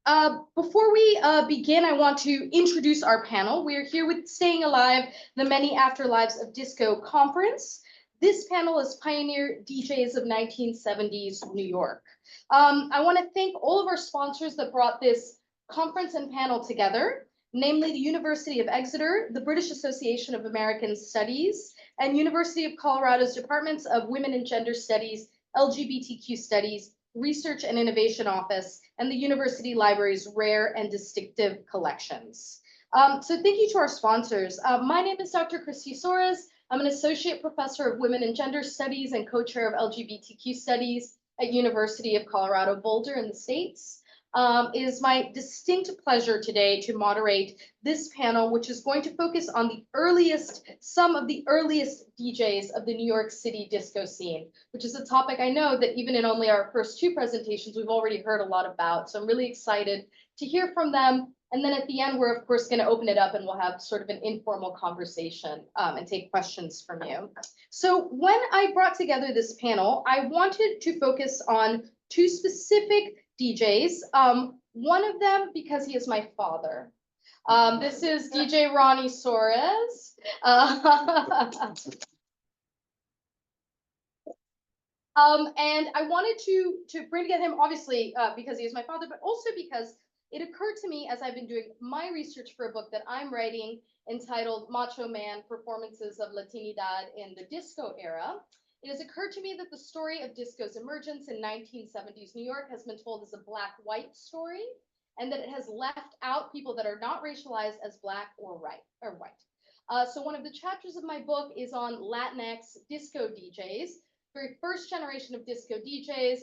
Before we begin, I want to introduce our panel. We are here with Staying Alive, the Many Afterlives of Disco conference. This panel is pioneer DJs of 1970s New York. I want to thank all of our sponsors that brought this conference and panel together, namely the University of Exeter, the British Association of American Studies, and University of Colorado's Departments of Women and Gender Studies, LGBTQ Studies, Research and Innovation Office, and the University Library's Rare and Distinctive Collections. So thank you to our sponsors. My name is Dr. Christy Soares. I'm an Associate Professor of Women and Gender Studies and Co-Chair of LGBTQ Studies at University of Colorado Boulder in the States. It is my distinct pleasure today to moderate this panel, which is going to focus on some of the earliest DJs of the New York City disco scene, which is a topic I know that even in only our first two presentations, we've already heard a lot about. So I'm really excited to hear from them. And then at the end, we're of course going to open it up and we'll have sort of an informal conversation and take questions from you. So when I brought together this panel, I wanted to focus on two specific DJs. One of them because he is my father. This is DJ Ronnie Soares. And I wanted to bring together him, obviously, because he is my father, but also because it occurred to me as I've been doing my research for a book that I'm writing entitled Macho Man: Performances of Latinidad in the Disco Era. It has occurred to me that the story of disco's emergence in 1970s New York has been told as a black-white story, and that it has left out people that are not racialized as black or white. So one of the chapters of my book is on Latinx disco DJs, very first generation of disco DJs,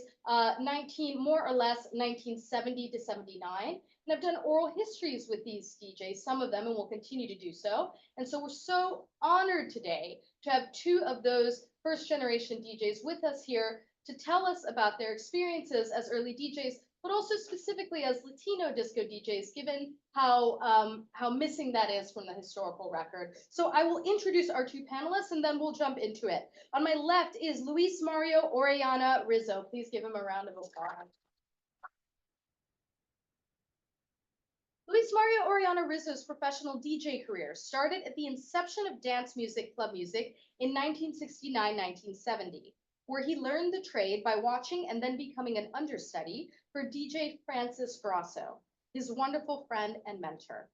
more or less 1970 to 79. And I've done oral histories with these DJs, some of them, and will continue to do so. And so we're so honored today to have two of those first generation DJs with us here to tell us about their experiences as early DJs, but also specifically as Latino disco DJs, given how missing that is from the historical record. So I will introduce our two panelists and then we'll jump into it. On my left is Luis Mario Orellana Rizzo. Please give him a round of applause. Luis Mario Orellana Rizzo's professional DJ career started at the inception of dance music, club music in 1969-1970, where he learned the trade by watching and then becoming an understudy for DJ Francis Grasso, his wonderful friend and mentor.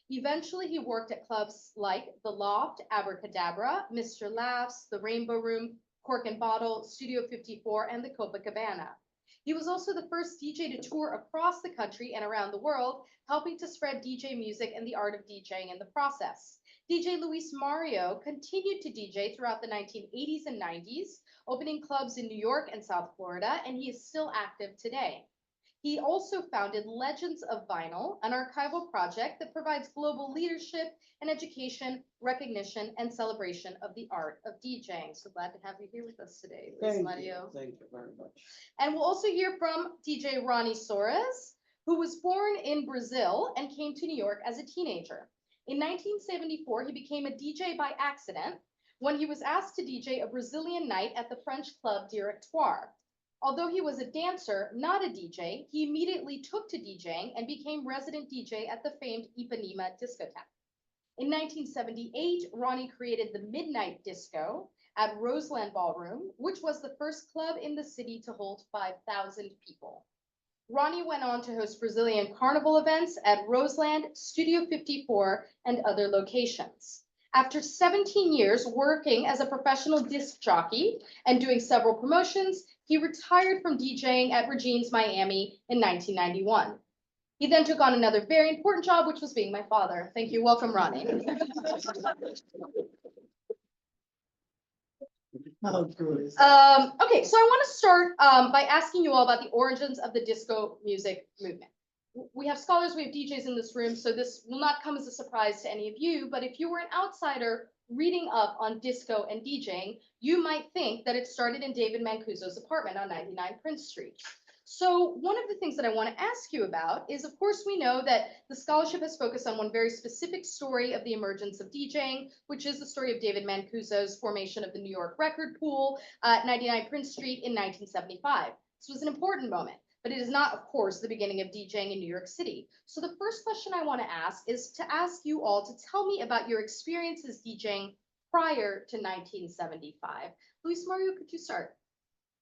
Eventually, he worked at clubs like The Loft, Abracadabra, Mr. Laughs, The Rainbow Room, Cork and Bottle, Studio 54, and the Copacabana. He was also the first DJ to tour across the country and around the world, helping to spread DJ music and the art of DJing in the process. DJ Luis Mario continued to DJ throughout the 1980s and 90s, opening clubs in New York and South Florida, and he is still active today. He also founded Legends of Vinyl, an archival project that provides global leadership and education, recognition, and celebration of the art of DJing. So glad to have you here with us today, Luis Mario. Thank you very much. And we'll also hear from DJ Ronnie Soares, who was born in Brazil and came to New York as a teenager. In 1974, he became a DJ by accident when he was asked to DJ a Brazilian night at the French club Directoire. Although he was a dancer, not a DJ, he immediately took to DJing and became resident DJ at the famed Ipanema discotheque. In 1978, Ronnie created the Midnight Disco at Roseland Ballroom, which was the first club in the city to hold 5,000 people. Ronnie went on to host Brazilian carnival events at Roseland, Studio 54, and other locations. After 17 years working as a professional disc jockey and doing several promotions, he retired from DJing at Regine's Miami in 1991. He then took on another very important job, which was being my father. Thank you. Welcome, Ronnie. Oh, good. Okay, so I want to start by asking you all about the origins of the disco music movement. We have scholars, we have DJs in this room, so this will not come as a surprise to any of you, but if you were an outsider reading up on disco and DJing, you might think that it started in David Mancuso's apartment on 99 Prince Street. So one of the things that I want to ask you about is, of course, we know that the scholarship has focused on one very specific story of the emergence of DJing, which is the story of David Mancuso's formation of the New York record pool at 99 Prince Street in 1975. This was an important moment. but it is not, of course, the beginning of DJing in New York City. So the first question I want to ask is to ask you all to tell me about your experiences DJing prior to 1975. Luis Mario, could you start?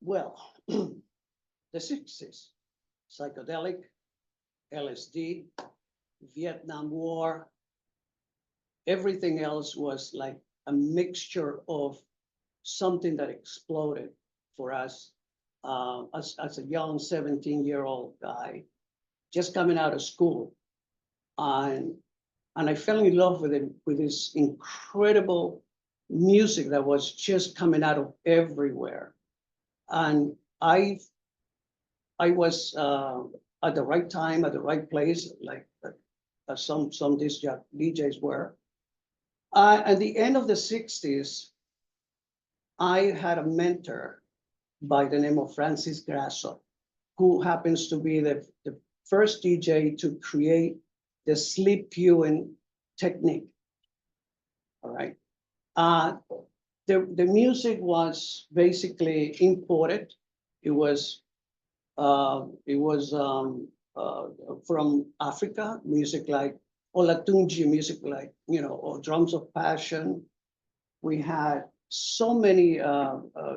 Well, the 60s, psychedelic, LSD, Vietnam War, everything else was like a mixture of something that exploded for us as a young 17-year-old guy just coming out of school. And, and I fell in love with it, with this incredible music that was just coming out of everywhere. And I was at the right time, at the right place, like some disc DJs were. At the end of the 60s, I had a mentor by the name of Francis Grasso, who happens to be the first DJ to create the sleep cueing technique. All right. The music was basically imported. It was from Africa, music like Olatunji, music like, or Drums of Passion. We had so many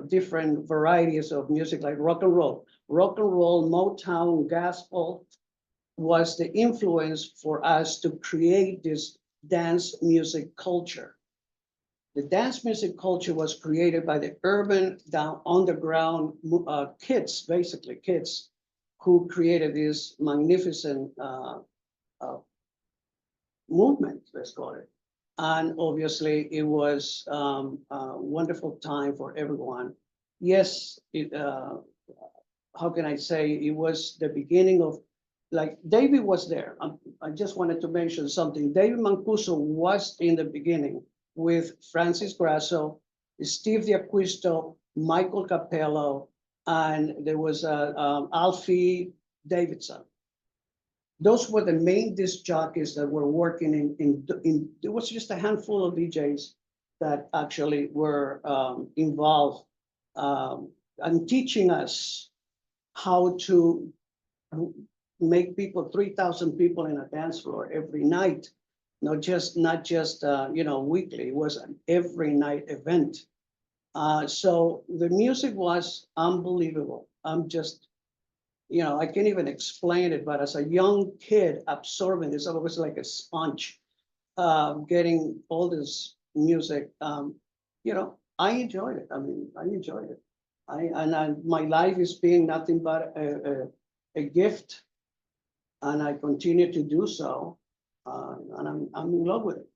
different varieties of music like rock and roll. Rock and roll, Motown, gospel was the influence for us to create this dance music culture. The dance music culture was created by the urban, down underground kids, basically kids, who created this magnificent movement, let's call it. And obviously, it was a wonderful time for everyone. Yes, how can I say, it was the beginning of, like, David was there. I just wanted to mention something. David Mancuso was in the beginning with Francis Grasso, Steve D'Acquisto, Michael Capello, and there was Alfie Davidson. Those were the main disc jockeys that were working in there was just a handful of DJs that actually were involved and teaching us how to make people, 3,000 people in a dance floor every night, not just weekly. It was an every night event. So the music was unbelievable. I can't even explain it, but as a young kid absorbing this, I was like a sponge, getting all this music. I enjoyed it. I mean, I enjoyed it. My life is being nothing but a gift, and I continue to do so, and I'm in love with it.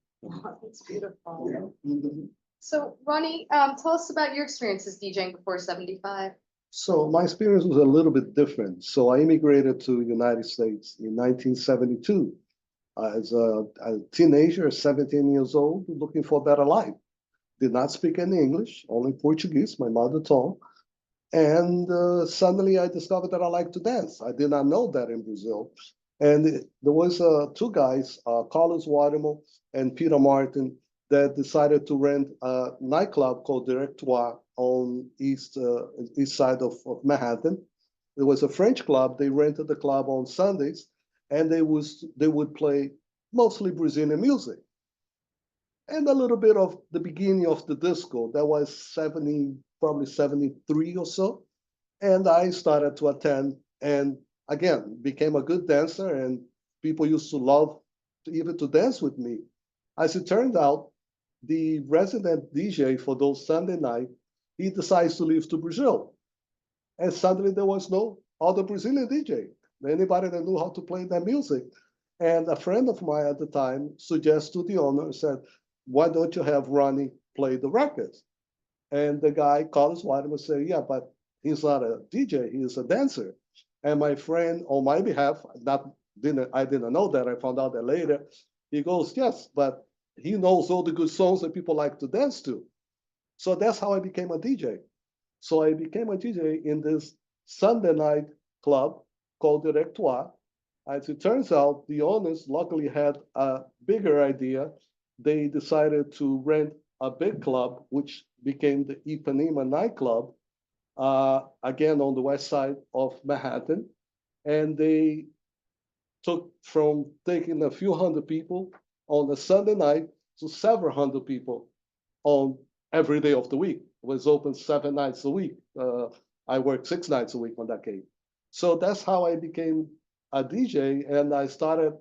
That's beautiful. Yeah. Mm-hmm. So, Ronnie, tell us about your experiences DJing before 75. So my experience was a little bit different. So I immigrated to the United States in 1972 as a teenager, 17 years old, looking for a better life. Did not speak any English, only Portuguese, my mother tongue. And suddenly I discovered that I like to dance. I did not know that in Brazil. And there was two guys, Carlos Wadimo and Peter Martin, that decided to rent a nightclub called Directoire on east side of Manhattan. It was a French club. They rented the club on Sundays, and they would play mostly Brazilian music and a little bit of the beginning of the disco. That was probably 73 or so. And I started to attend and again became a good dancer, and people used to love even to dance with me. As it turned out, the resident DJ for those Sunday night, he decides to leave to Brazil. And suddenly there was no other Brazilian DJ, anybody that knew how to play that music. And a friend of mine at the time suggested to the owner, said, why don't you have Ronnie play the records? And the guy, Carlos Whiteman, said, yeah, but he's not a DJ, he's a dancer. And my friend, on my behalf, I didn't know that, I found out that later, he goes, yes, but he knows all the good songs that people like to dance to. So that's how I became a DJ. So I became a DJ in this Sunday night club called Directoire. As it turns out, the owners luckily had a bigger idea. They decided to rent a big club, which became the Ipanema nightclub, again on the west side of Manhattan. And they took from taking a few hundred people on a Sunday night to several hundred people on every day of the week. It was open 7 nights a week. I worked 6 nights a week on that cave. So that's how I became a DJ, and I started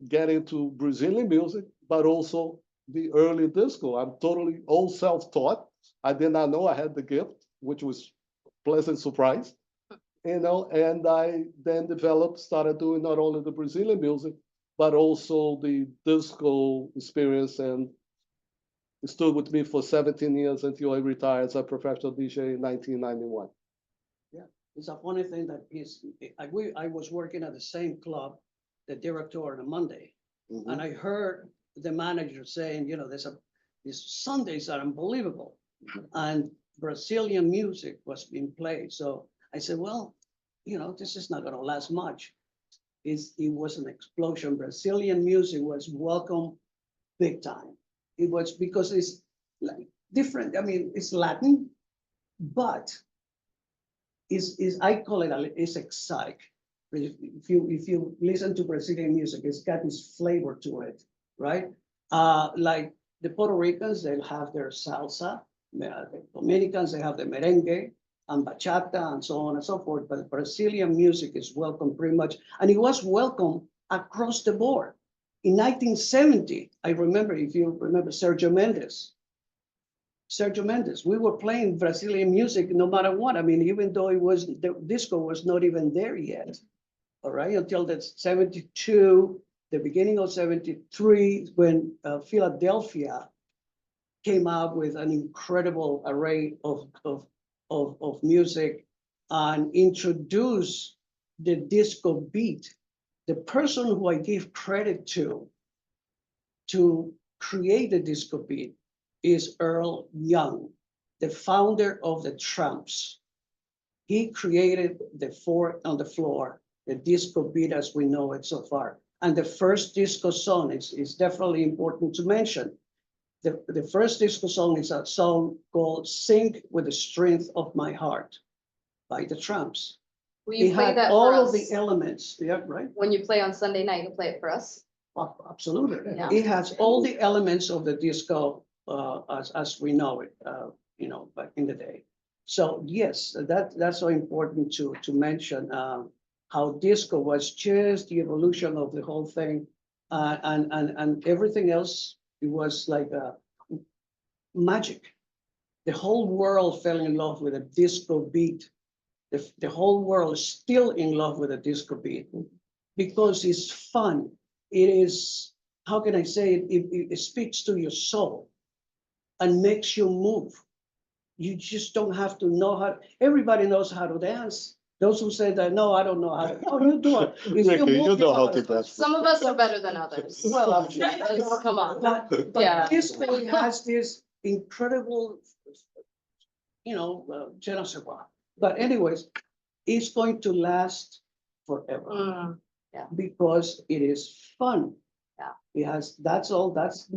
getting to Brazilian music, but also the early disco. I'm totally all self-taught. I did not know I had the gift, which was a pleasant surprise, and I then started doing not only the Brazilian music, but also the disco experience, and it stood with me for 17 years until I retired as a professional DJ in 1991. Yeah, it's a funny thing that I was working at the same club, the director on a Monday, and I heard the manager saying, these Sundays are unbelievable, and Brazilian music was being played. So I said, well, this is not going to last much. It was an explosion. Brazilian music was welcome big time. It was because it's like different. I mean, it's Latin, but I call it's exotic. If you listen to Brazilian music, it's got this flavor to it, right? Like the Puerto Ricans, they have their salsa. The Dominicans, they have the merengue and bachata and so on and so forth. But Brazilian music is welcome pretty much, and it was welcome across the board. In 1970, I remember, if you remember, Sergio Mendes, we were playing Brazilian music no matter what. I mean, even though the disco was not even there yet, all right, until that 72, the beginning of 73, when Philadelphia came out with an incredible array of music and introduced the disco beat. The person who I give credit to create the disco beat is Earl Young, the founder of the Tramps. He created the four on the floor, the disco beat as we know it so far. And the first disco song is definitely important to mention. The first disco song is a song called Sing with the Strength of My Heart by the Tramps. Will you It play had that all for of us? the elements, yeah, right? When you play on Sunday night, you play it for us. Absolutely. Yeah. It has all the elements of the disco as we know it, back in the day. So yes, that's so important to mention how disco was just the evolution of the whole thing, and everything else. It was like magic. The whole world fell in love with a disco beat. The whole world is still in love with a disco beat because it's fun. It is, how can I say it? It speaks to your soul and makes you move. You just don't have to know how. Everybody knows how to dance. Those who say that, no, I don't know how to. Oh, you do it. If Ricky, you move, know how to dance. Some of us are better than others. Well, I'm sure. Come on. But Yeah. disco has this incredible, je ne sais quoi. But anyways, it's going to last forever because it is fun. Yeah. It has, that's all. That's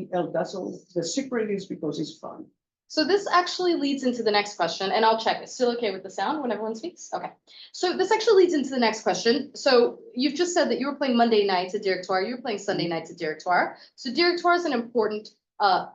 all. The secret is because it's fun. So this actually leads into the next question, and I'll check. It's still okay with the sound when everyone speaks? Okay. So this actually leads into the next question. So you've just said that you were playing Monday nights at Directoire, you were playing Sunday nights at Directoire. So Directoire is an important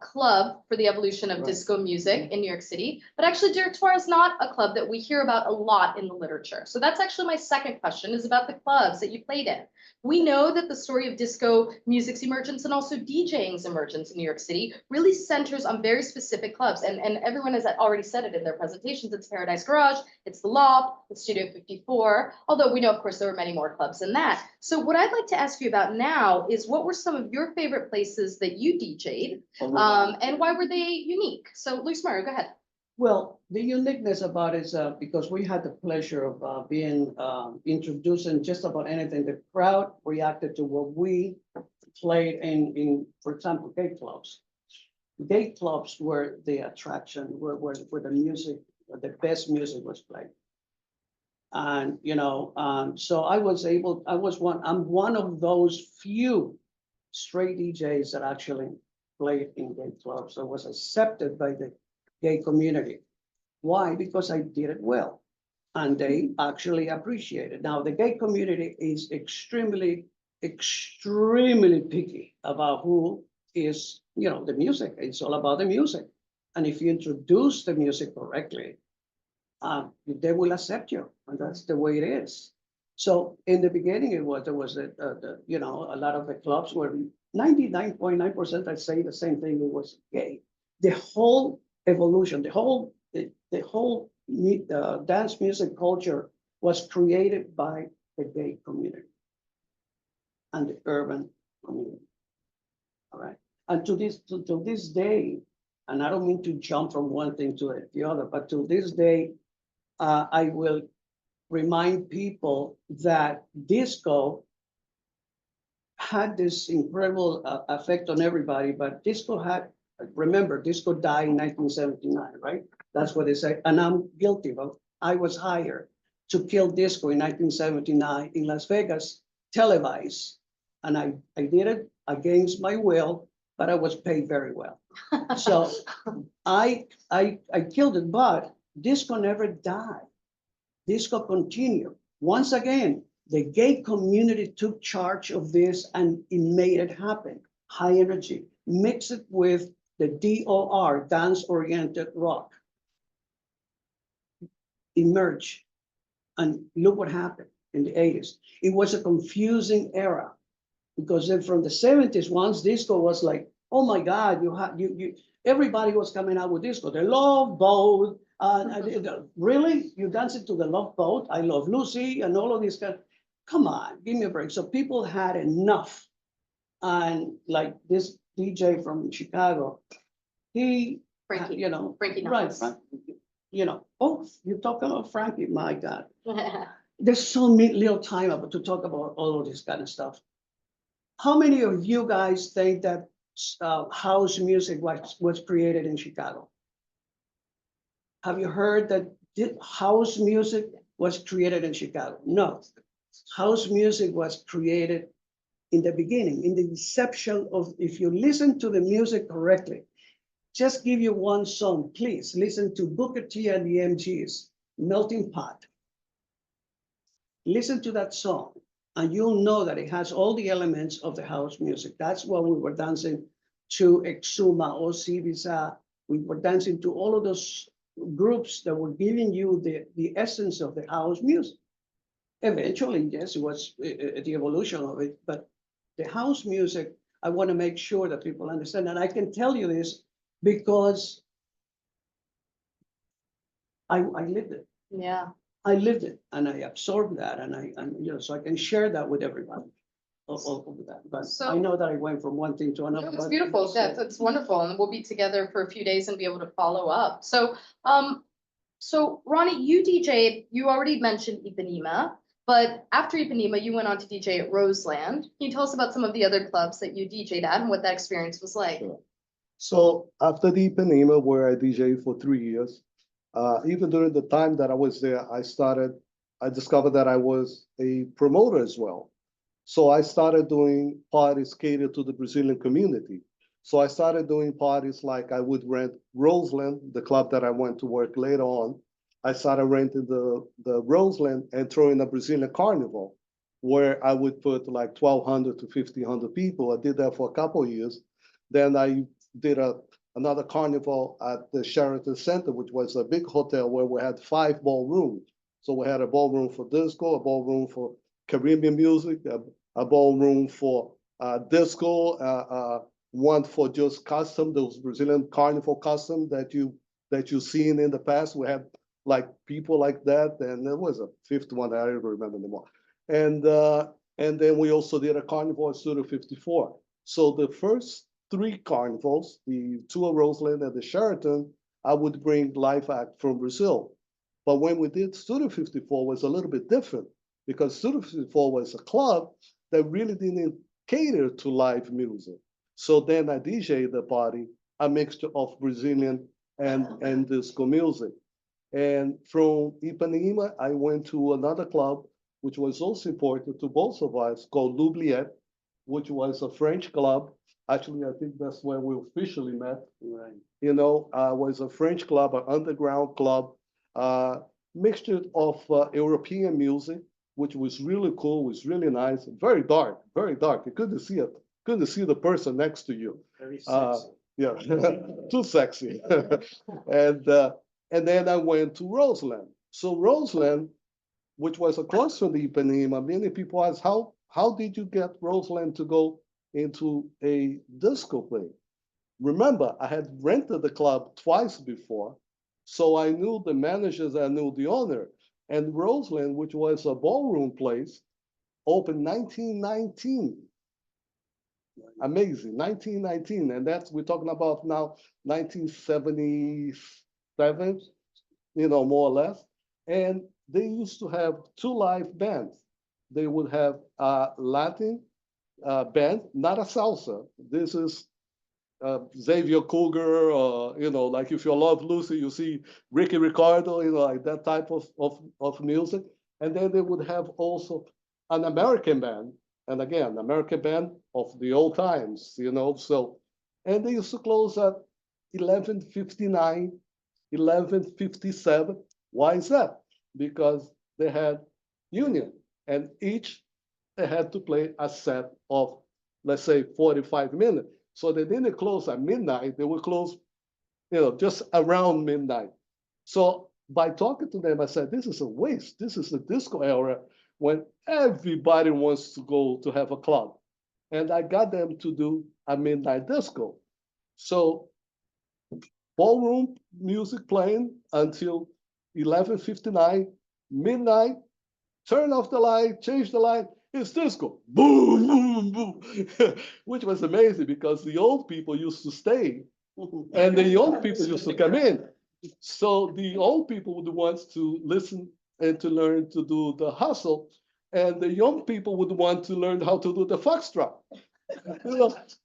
club for the evolution of disco music in New York City, but actually Directoire is not a club that we hear about a lot in the literature. So that's actually my second question, is about the clubs that you played in. We know that the story of disco music's emergence and also DJing's emergence in New York City really centers on very specific clubs. And everyone has already said it in their presentations. It's Paradise Garage, it's the Loft, it's Studio 54, although we know, of course, there were many more clubs than that. So what I'd like to ask you about now is, what were some of your favorite places that you DJ'd, and why were they unique? So Luis Mario, go ahead. Well, the uniqueness about it is because we had the pleasure of being introducing just about anything. The crowd reacted to what we played in, for example, gay clubs. Gay clubs were the attraction, where the music, the best music was played. And, so I'm one of those few straight DJs that actually played in gay clubs. I was accepted by the gay community. Why? Because I did it well. And they actually appreciate it. Now, the gay community is extremely, extremely picky about who is, the music. It's all about the music. And if you introduce the music correctly, they will accept you, and that's the way it is. So in the beginning, there was a lot of the clubs were 99.9%. I'd say the same thing. It was gay. The whole evolution, the whole dance music culture was created by the gay community and the urban community. All right, and to this day, and I don't mean to jump from one thing to the other, but to this day, I will remind people that disco had this incredible effect on everybody, but remember, disco died in 1979, right? That's what they say, and I'm guilty of. I was hired to kill disco in 1979 in Las Vegas, televised, and I did it against my will, but I was paid very well. So I killed it, but disco never died. Disco continued. Once again, the gay community took charge of this and it made it happen. High energy, mix it with the DOR, dance-oriented rock, emerged. And look what happened in the 80s. It was a confusing era because then from the 70s, once disco was like, oh my God, everybody was coming out with disco. The Love Boat, really? You dancing to the Love Boat? I Love Lucy and all of these guys. Come on, give me a break. So people had enough. And like this DJ from Chicago, he, Frankie, Frankie right, Knuckles. oh, you're talking about Frankie, my God. There's so little time to talk about all of this kind of stuff. How many of you guys think that house music was created in Chicago? Have you heard that house music was created in Chicago? No. House music was created in the beginning, in the inception of, if you listen to the music correctly, just give you one song, please listen to Booker T and the MGs, Melting Pot. Listen to that song and you'll know that it has all the elements of the house music. That's what we were dancing to Exuma or Civisa. We were dancing to all of those groups that were giving you the essence of the house music. Eventually, yes, it was the evolution of it, but the house music, I want to make sure that people understand. And I can tell you this because I lived it. Yeah. I lived it and I absorbed that so I can share that with everybody. Of that. But I know that I went from one thing to another. It's beautiful. That's wonderful. And we'll be together for a few days and be able to follow up. So, Ronnie, you DJ'd, you already mentioned Ipanema, but after Ipanema, you went on to DJ at Roseland. Can you tell us about some of the other clubs that you DJ'd at and what that experience was like? Sure. So after the Ipanema, where I DJ'd for 3 years, even during the time that I was there, I discovered that I was a promoter as well. So I started doing parties catered to the Brazilian community. So I started doing parties like I would rent Roseland, the club that I went to work later on. I started renting the Roseland and throwing a Brazilian carnival where I would put like 1,200 to 1,500 people. I did that for a couple of years. Then I did another carnival at the Sheraton Center, which was a big hotel where we had 5 ballrooms. So we had a ballroom for disco, a ballroom for Caribbean music, a ballroom for disco, one for just custom, those Brazilian carnival custom that you've seen in the past. We had like people like that, and there was a 5th one, I don't remember anymore. And then we also did a carnival at Studio 54. So the first 3 carnivals, the 2 at Roseland and the Sheraton, I would bring live act from Brazil. But when we did Studio 54, it was a little bit different because Studio 54 was a club that really didn't cater to live music. So then I DJ'd the party, a mixture of Brazilian and disco music. And from Ipanema, I went to another club, which was also important to both of us, called L'Oubliette, which was a French club. Actually, I think that's where we officially met. Right. Was a French club, an underground club. mixture of European music, which was really cool, was really nice, very dark, very dark. You couldn't see it, couldn't see the person next to you. Very Uh, sexy. yeah, too sexy. and uh, and then I went to Roseland. So Roseland, which was across from the Ipanema, many people ask, how did you get Roseland to go into a disco play? Remember, I had rented the club twice before, so I knew the managers, I knew the owner. And Roseland, which was a ballroom place, opened 1919. Amazing, 1919. And that's, we're talking about now 1977, more or less. And they used to have two live bands. They would have a Latin band, not a salsa. This is Xavier Cougar, or like if you love Lucy, you see Ricky Ricardo, like that type of music. And then they would have also an American band, and again, American band of the old times, So, and they used to close at 11:59, 11:57. Why is that? Because they had union, and each they had to play a set of, let's say, 45 minutes. So they didn't close at midnight. They would close, just around midnight. So by talking to them, I said, this is a waste. This is the disco era when everybody wants to go to have a club. And I got them to do a midnight disco. So ballroom music playing until 11:59, midnight, turn off the light, change the light, it's disco. Boom, boom, boom. Which was amazing because the old people used to stay and the young people used to come in. So the old people were the ones to listen and to learn to do the hustle, and the young people would want to learn how to do the foxtrot.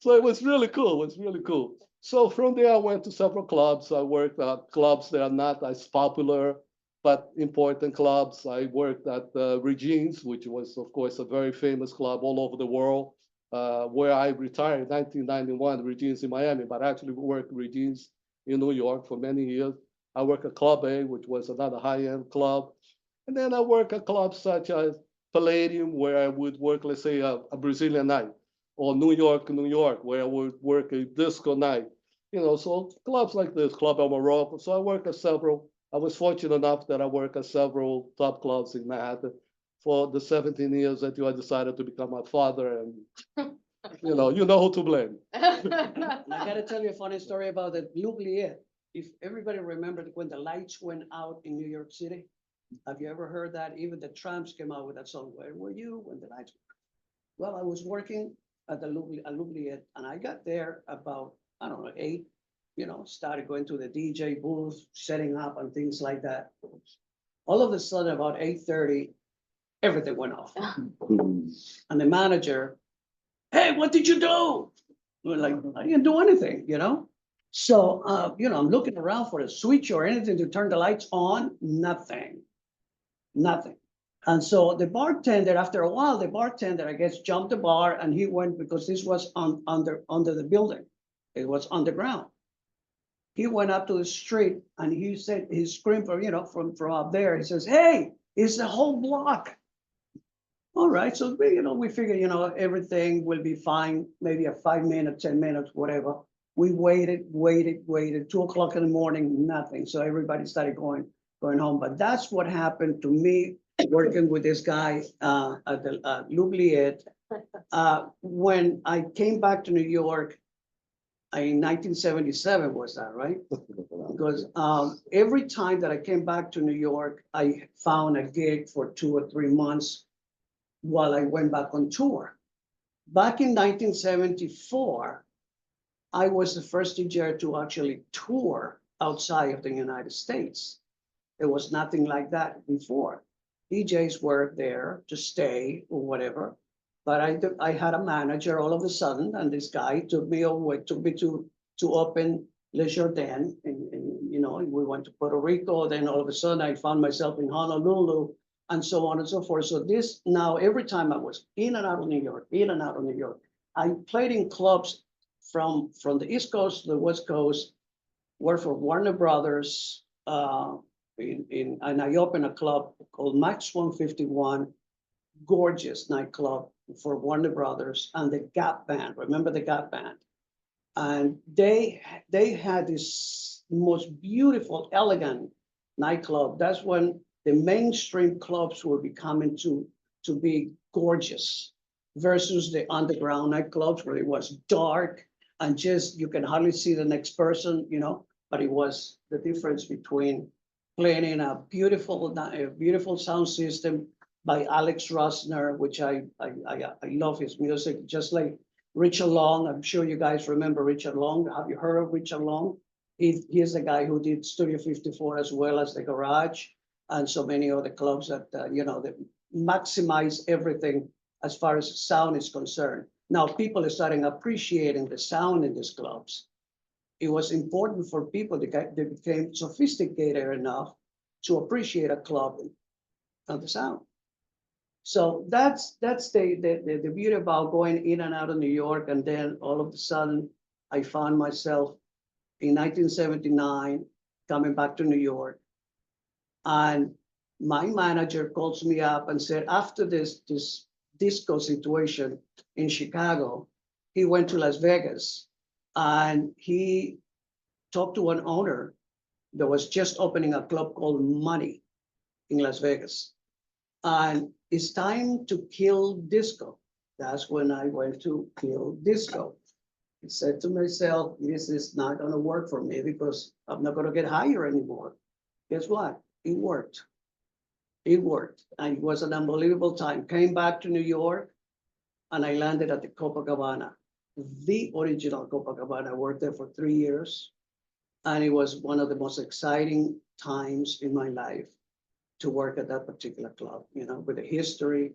So it was really cool. It was really cool. So from there, I went to several clubs. I worked at clubs that are not as popular, but important clubs. I worked at Regine's, which was, of course, a very famous club all over the world, where I retired in 1991, Regine's in Miami, but I actually worked Regine's in New York for many years. I worked at Club A, which was another high-end club. And then I worked at clubs such as Palladium, where I would work, let's say, a Brazilian night, or New York, New York, where I would work a disco night. So clubs like this, Club El Morocco. So I worked at several. I was fortunate enough that I worked at several top clubs in Manhattan for the 17 years that I decided to become a father, and you know who to blame. And I gotta tell you a funny story about the L'Oubliette. If everybody remembered when the lights went out in New York City, have you ever heard that? Even the Tramps came out with that song. Where were you when the lights? Well, I was working at the L'Oubliette, and I got there about, I don't know, 8. Started going to the DJ booth, setting up and things like that. All of a sudden, about 8:30, everything went off, and the manager, "Hey, what did you do?" We're like, "I didn't do anything." So, I'm looking around for a switch or anything to turn the lights on. Nothing. Nothing. And so the bartender, after a while, I guess, jumped the bar and he went, because this was under the building. It was underground. He went up to the street and he said, he screamed from up there. He says, "Hey, it's the whole block." All right. So we figured, everything will be fine. Maybe a 5 minutes, 10 minutes, whatever. We waited. 2 o'clock in the morning, nothing. So everybody started going home. But that's what happened to me working with this guy at the L'Oubliette. When I came back to New York in 1977, was that right? Because every time that I came back to New York, I found a gig for 2 or 3 months while I went back on tour. Back in 1974, I was the first DJ to actually tour outside of the United States. There was nothing like that before. DJs were there to stay or whatever, but I had a manager all of a sudden, and this guy took me to open Le Jardin, and we went to Puerto Rico. Then all of a sudden, I found myself in Honolulu, and so on and so forth. So this now, every time I was in and out of New York, I played in clubs from the East Coast to the West Coast, worked for Warner Brothers, and I opened a club called Max 151, gorgeous nightclub for Warner Brothers and the Gap Band. Remember the Gap Band? And they had this most beautiful, elegant nightclub. That's when the mainstream clubs were becoming to be gorgeous versus the underground nightclubs where it was dark and just you can hardly see the next person, you know. But it was the difference between playing in a beautiful sound system by Alex Rosner, which I love his music, just like Richard Long. I'm sure you guys remember Richard Long. Have you heard of Richard Long? He's the guy who did Studio 54 as well as the Garage and so many other clubs that, that maximize everything as far as sound is concerned. Now people are starting appreciating the sound in these clubs. It was important for people that they became sophisticated enough to appreciate a club and the sound. So that's the beauty about going in and out of New York. And then all of a sudden, I found myself in 1979 coming back to New York. And my manager calls me up and said, after this disco situation in Chicago, he went to Las Vegas and he talked to an owner that was just opening a club called Money in Las Vegas. And it's time to kill disco. That's when I went to kill disco. I said to myself, this is not going to work for me because I'm not going to get hired anymore. Guess what? It worked. It worked. And it was an unbelievable time. Came back to New York and I landed at the Copacabana, the original Copacabana. I worked there for 3 years. And it was one of the most exciting times in my life to work at that particular club, with the history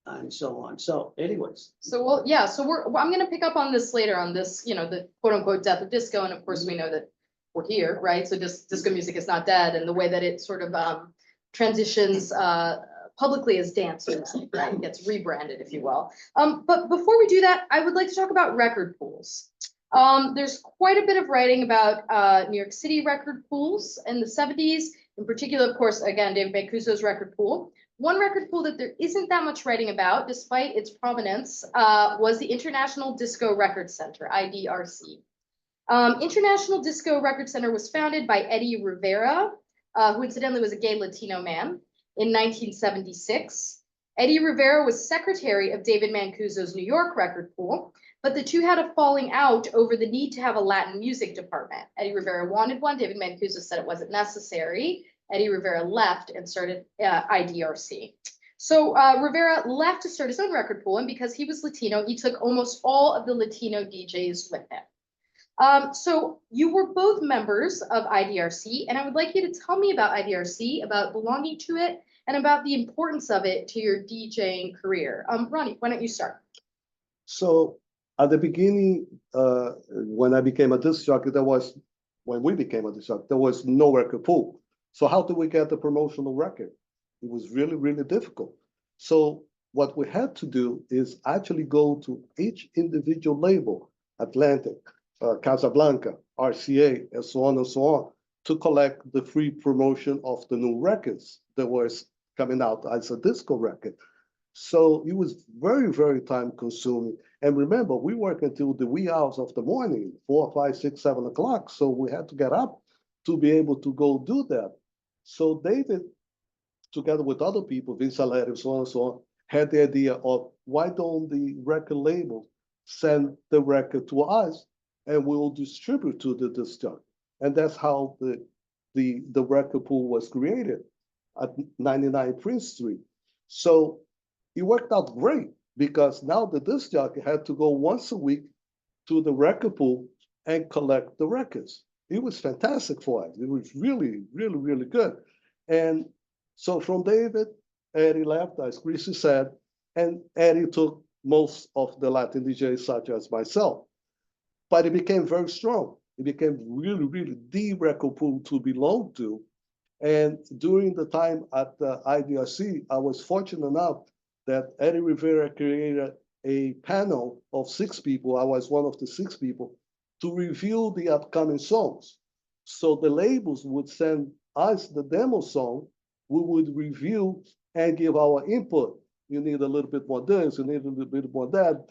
and so on. So anyways. So I'm going to pick up on this later on this, the quote unquote death of disco. And of course we know that we're here, right? So disco music is not dead, and the way that it sort of transitions publicly as dance music, right? It gets rebranded, if you will. But before we do that, I would like to talk about record pools. There's quite a bit of writing about New York City record pools in the 70s. In particular, of course, again, David Mancuso's record pool. One record pool that there isn't that much writing about, despite its prominence, was the International Disco Record Center, IDRC. International Disco Record Center was founded by Eddie Rivera, who incidentally was a gay Latino man, in 1976. Eddie Rivera was secretary of David Mancuso's New York record pool, but the two had a falling out over the need to have a Latin music department. Eddie Rivera wanted one. David Mancuso said it wasn't necessary. Eddie Rivera left and started IDRC. So Rivera left to start his own record pool, and because he was Latino, he took almost all of the Latino DJs with him. So you were both members of IDRC, and I would like you to tell me about IDRC, about belonging to it, and about the importance of it to your DJing career. Ronnie, why don't you start? So at the beginning, when I became a disc jockey, when we became a disc jockey, there was no record pool. So how do we get the promotional record? It was really, really difficult. So what we had to do is actually go to each individual label, Atlantic, Casablanca, RCA, and so on, to collect the free promotion of the new records that was coming out as a disco record. So it was very, very time consuming. And remember, we work until the wee hours of the morning, 4, 5, 6, 7 o'clock. So we had to get up to be able to go do that. So David, together with other people, Vince Aleri, so on, had the idea of why don't the record label send the record to us and we will distribute to the disc jockey. And that's how the record pool was created at 99 Prince Street. So it worked out great because now the disc jockey had to go once a week to the record pool and collect the records. It was fantastic for us. It was really, really, really good. And so from David, Eddie left, as Chrissy said, and Eddie took most of the Latin DJs, such as myself. But it became very strong. It became really, really the record pool to belong to. And during the time at the IDRC, I was fortunate enough that Eddie Rivera created a panel of 6 people. I was one of the 6 people to review the upcoming songs. So the labels would send as the demo song, we would review and give our input. You need a little bit more this, you need a little bit more that,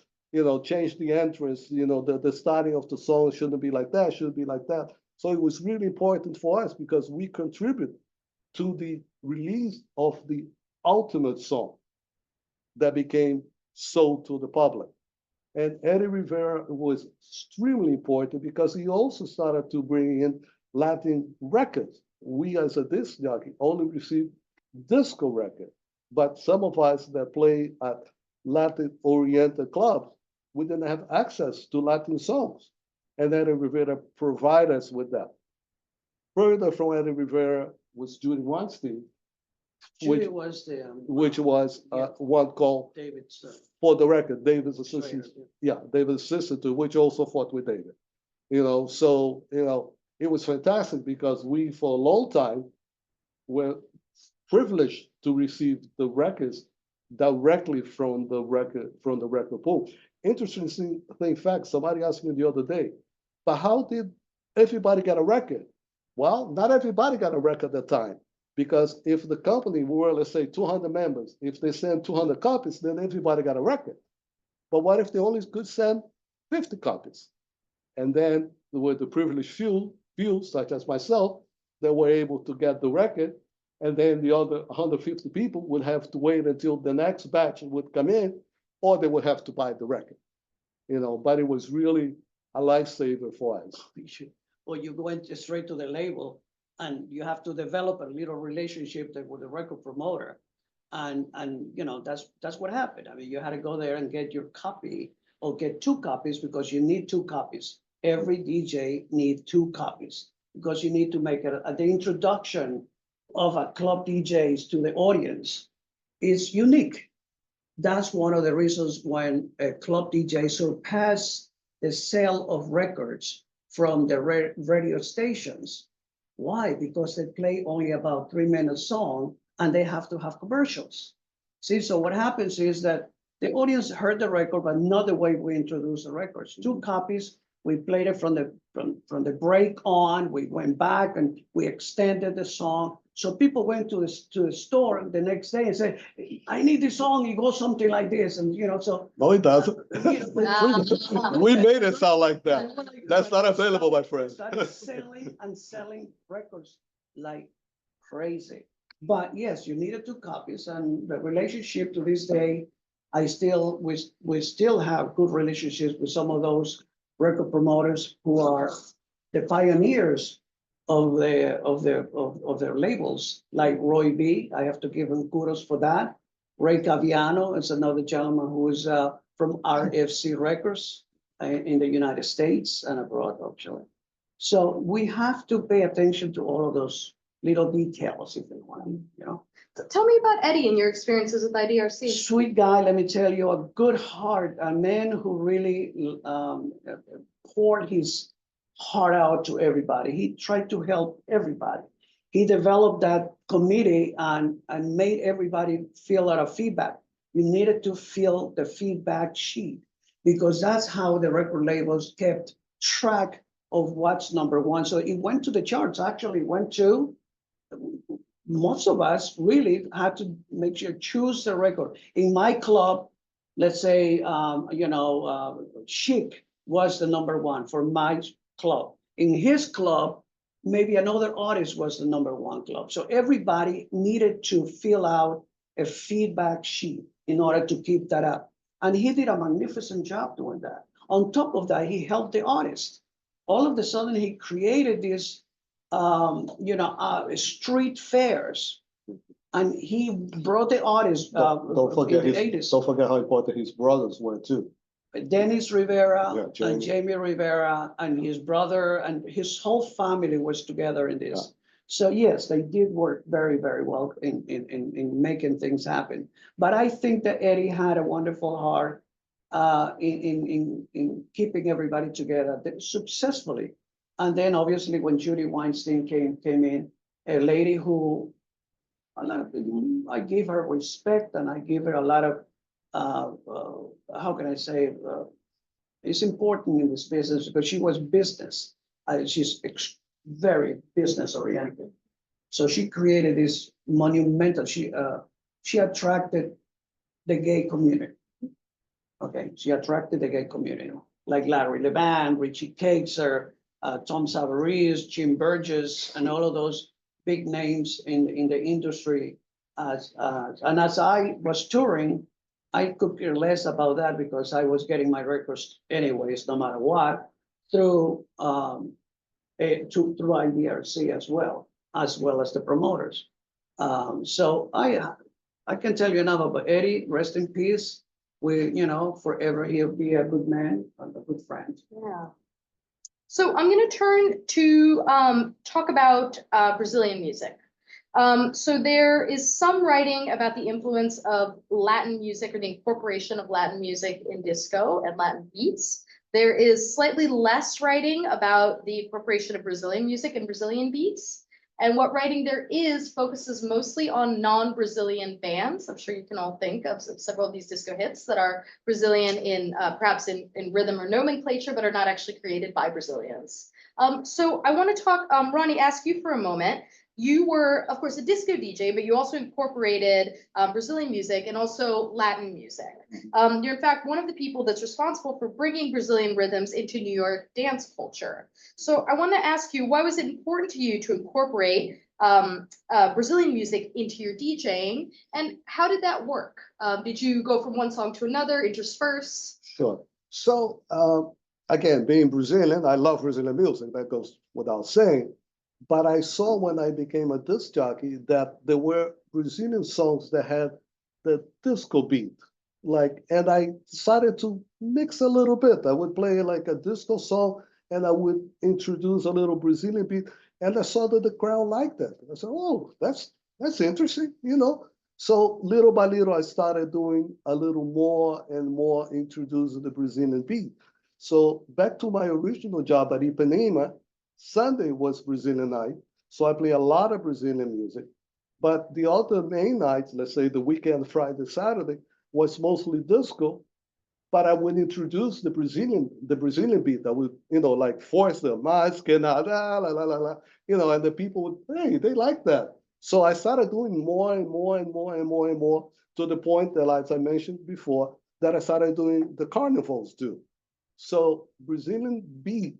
change the entrance, the starting of the song shouldn't be like that, should be like that. So it was really important for us because we contribute to the release of the ultimate song that became sold to the public. And Eddie Rivera was extremely important because he also started to bring in Latin records. We as a disc jockey only received disco record, but some of us that play at Latin oriented clubs, we didn't have access to Latin songs. And Eddie Rivera provided us with that. Further from Eddie Rivera was Judy Weinstein, Judy was the which was one called David's for the record, David's Slater, assistant. Yeah, David's assistant too, which also fought with David. So it was fantastic because we for a long time were privileged to receive the records directly from the record pool. Interesting thing fact, somebody asked me the other day, but how did everybody get a record? Well, not everybody got a record at the time. Because if the company were, let's say, 200 members, if they send 200 copies, then everybody got a record. But what if they only could send 50 copies? And then with the privileged few, such as myself, that were able to get the record, and then the other 150 people would have to wait until the next batch would come in, or they would have to buy the record. But it was really a lifesaver for us. Well, you go straight to the label, and you have to develop a little relationship with the record promoter. And that's what happened. I mean, you had to go there and get your copy or get 2 copies because you need 2 copies. Every DJ needs 2 copies because you need to make it the introduction of a club DJs to the audience is unique. That's one of the reasons when a club DJ surpassed the sale of records from the radio stations. Why? Because they play only about 3-minute song and they have to have commercials. See, so what happens is that the audience heard the record, but not the way we introduce the records. 2 copies, we played it from the break on, we went back and we extended the song. So people went to the store the next day and said, I need this song, it goes something like this. And so. No, it doesn't. We made it sound like that. That's not available, my friend. Started selling records like crazy. But yes, you needed 2 copies, and the relationship to this day, we still have good relationships with some of those record promoters who are the pioneers of their labels, like Roy B. I have to give him kudos for that. Ray Caviano is another gentleman who is from RFC Records in the United States and abroad, actually. So we have to pay attention to all of those little details, if you want, Tell me about Eddie and your experiences with IDRC. Sweet guy, let me tell you, a good heart, a man who really poured his heart out to everybody. He tried to help everybody. He developed that committee and made everybody fill out a feedback. You needed to fill the feedback sheet because that's how the record labels kept track of what's number 1. So it went to the charts, actually went to, most of us really had to make sure, choose the record. In my club, let's say, Chic was the number 1 for my club. In his club, maybe another artist was the number 1 club. So everybody needed to fill out a feedback sheet in order to keep that up. And he did a magnificent job doing that. On top of that, he helped the artist. All of a sudden, he created this, street fairs. And he brought the artists don't forget how important his brothers were too. Dennis Rivera and Jamie Rivera and his brother and his whole family was together in this. Yeah. So yes, they did work very, very well in making things happen. But I think that Eddie had a wonderful heart in keeping everybody together successfully. And then obviously when Judy Weinstein came in, a lady who I gave her respect and I gave her a lot of how can I say, it's important in this business because she was business. She's very business oriented. So she created this monumental, she attracted the gay community. Okay, she attracted the gay community, like Larry Levan, Richie Kaitzer, Tom Savarese, Jim Burgess, and all of those big names in the industry. And as I was touring, I could care less about that because I was getting my records anyways, no matter what, through through IDRC as well as the promoters. So I can tell you enough about Eddie, rest in peace. Forever he'll be a good man and a good friend. Yeah. So I'm going to turn to talk about Brazilian music. So there is some writing about the influence of Latin music or the incorporation of Latin music in disco and Latin beats. There is slightly less writing about the incorporation of Brazilian music and Brazilian beats. And what writing there is focuses mostly on non-Brazilian bands. I'm sure you can all think of several of these disco hits that are Brazilian in perhaps in rhythm or nomenclature, but are not actually created by Brazilians. So I want to talk, Ronnie, ask you for a moment. You were, of course, a disco DJ, but you also incorporated Brazilian music and also Latin music. You're, in fact, one of the people that's responsible for bringing Brazilian rhythms into New York dance culture. So I want to ask you, why was it important to you to incorporate Brazilian music into your DJing, and how did that work? Did you go from one song to another, intersperse? Sure. So again, being Brazilian, I love Brazilian music. That goes without saying. But I saw when I became a disc jockey that there were Brazilian songs that had the disco beat. And I decided to mix a little bit. I would play like a disco song and I would introduce a little Brazilian beat. And I saw that the crowd liked that. I said, oh, that's interesting, So little by little, I started doing a little more and more, introducing the Brazilian beat. So back to my original job at Ipanema, Sunday was Brazilian night, so I play a lot of Brazilian music. But the other main nights, let's say the weekend, Friday, Saturday, was mostly disco. But I would introduce the Brazilian beat. I would, like force them, mas que nada, la la la la, and the people would, hey, they like that. So I started doing more and more and more and more and more to the point that, as I mentioned before, that I started doing the carnivals too. So Brazilian beat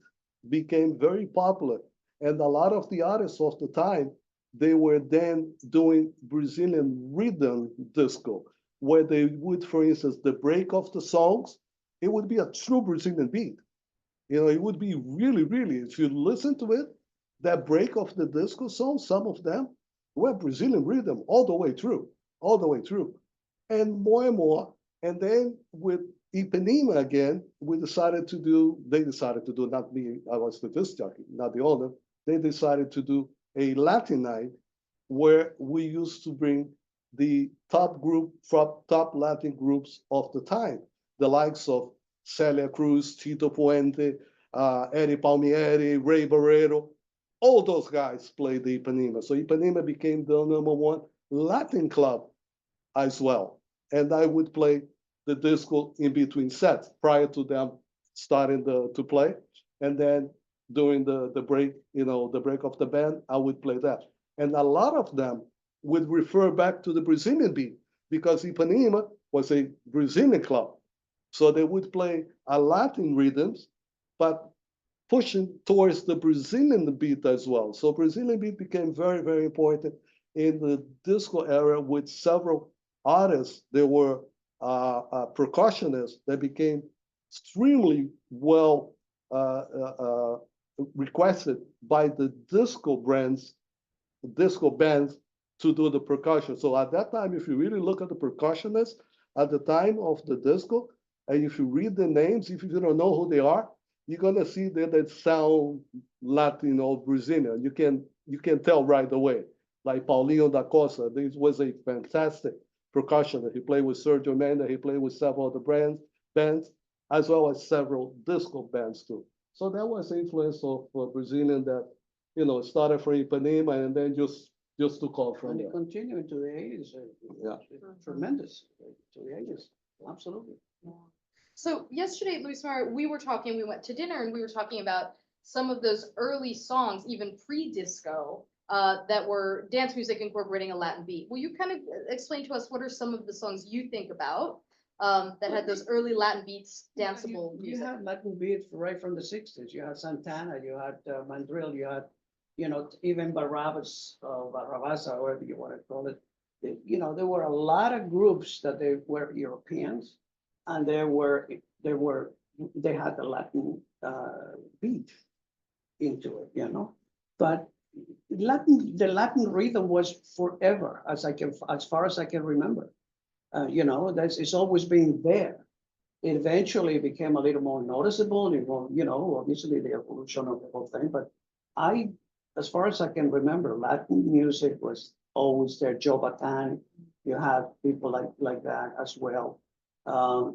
became very popular. And a lot of the artists of the time, they were then doing Brazilian rhythm disco, where they would, for instance, the break of the songs, it would be a true Brazilian beat. It would be really, really, if you listen to it, that break of the disco songs, some of them were Brazilian rhythm all the way through, all the way through. And more. And then with Ipanema again, they decided to do, not me, I was the disc jockey, not the owner, they decided to do a Latin night where we used to bring the top Latin groups of the time, the likes of Celia Cruz, Tito Puente, Eddie Palmieri, Ray Barreto, all those guys played the Ipanema. So Ipanema became the #1 Latin club as well. And I would play the disco in between sets prior to them starting to play. And then during the break, the break of the band, I would play that. And a lot of them would refer back to the Brazilian beat because Ipanema was a Brazilian club. So they would play a Latin rhythms, but pushing towards the Brazilian beat as well. So Brazilian beat became very, very important in the disco era with several artists. There were percussionists that became extremely well requested by the disco bands to do the percussion. So at that time, if you really look at the percussionists at the time of the disco, and if you read the names, if you don't know who they are, you're gonna see that they sound Latin or Brazilian. You can tell right away. Like Paulinho da Costa, this was a fantastic percussionist. He played with Sergio Mendes, he played with several other bands, as well as several disco bands too. So that was the influence of Brazilian that, started from Ipanema and then just took off from there. And it continued to the 80s. Yeah. Tremendous to the 80s. Absolutely. Yeah. So yesterday, Luis Mario, we went to dinner and we were talking about some of those early songs, even pre-disco, that were dance music incorporating a Latin beat. Will you kind of explain to us what are some of the songs you think about that had those early Latin beats, danceable You music? had Latin beats right from the sixties. You had Santana, you had Mandrill, you had, even Barrabasa, whatever you want to call it. There were a lot of groups that they were Europeans, and they had the Latin beat into it. But the Latin rhythm was forever, as far as I can remember. It's always been there. It eventually became a little more noticeable, obviously the evolution of the whole thing. But as far as I can remember, Latin music was always there. Joe Bataan, you had people like that as well. I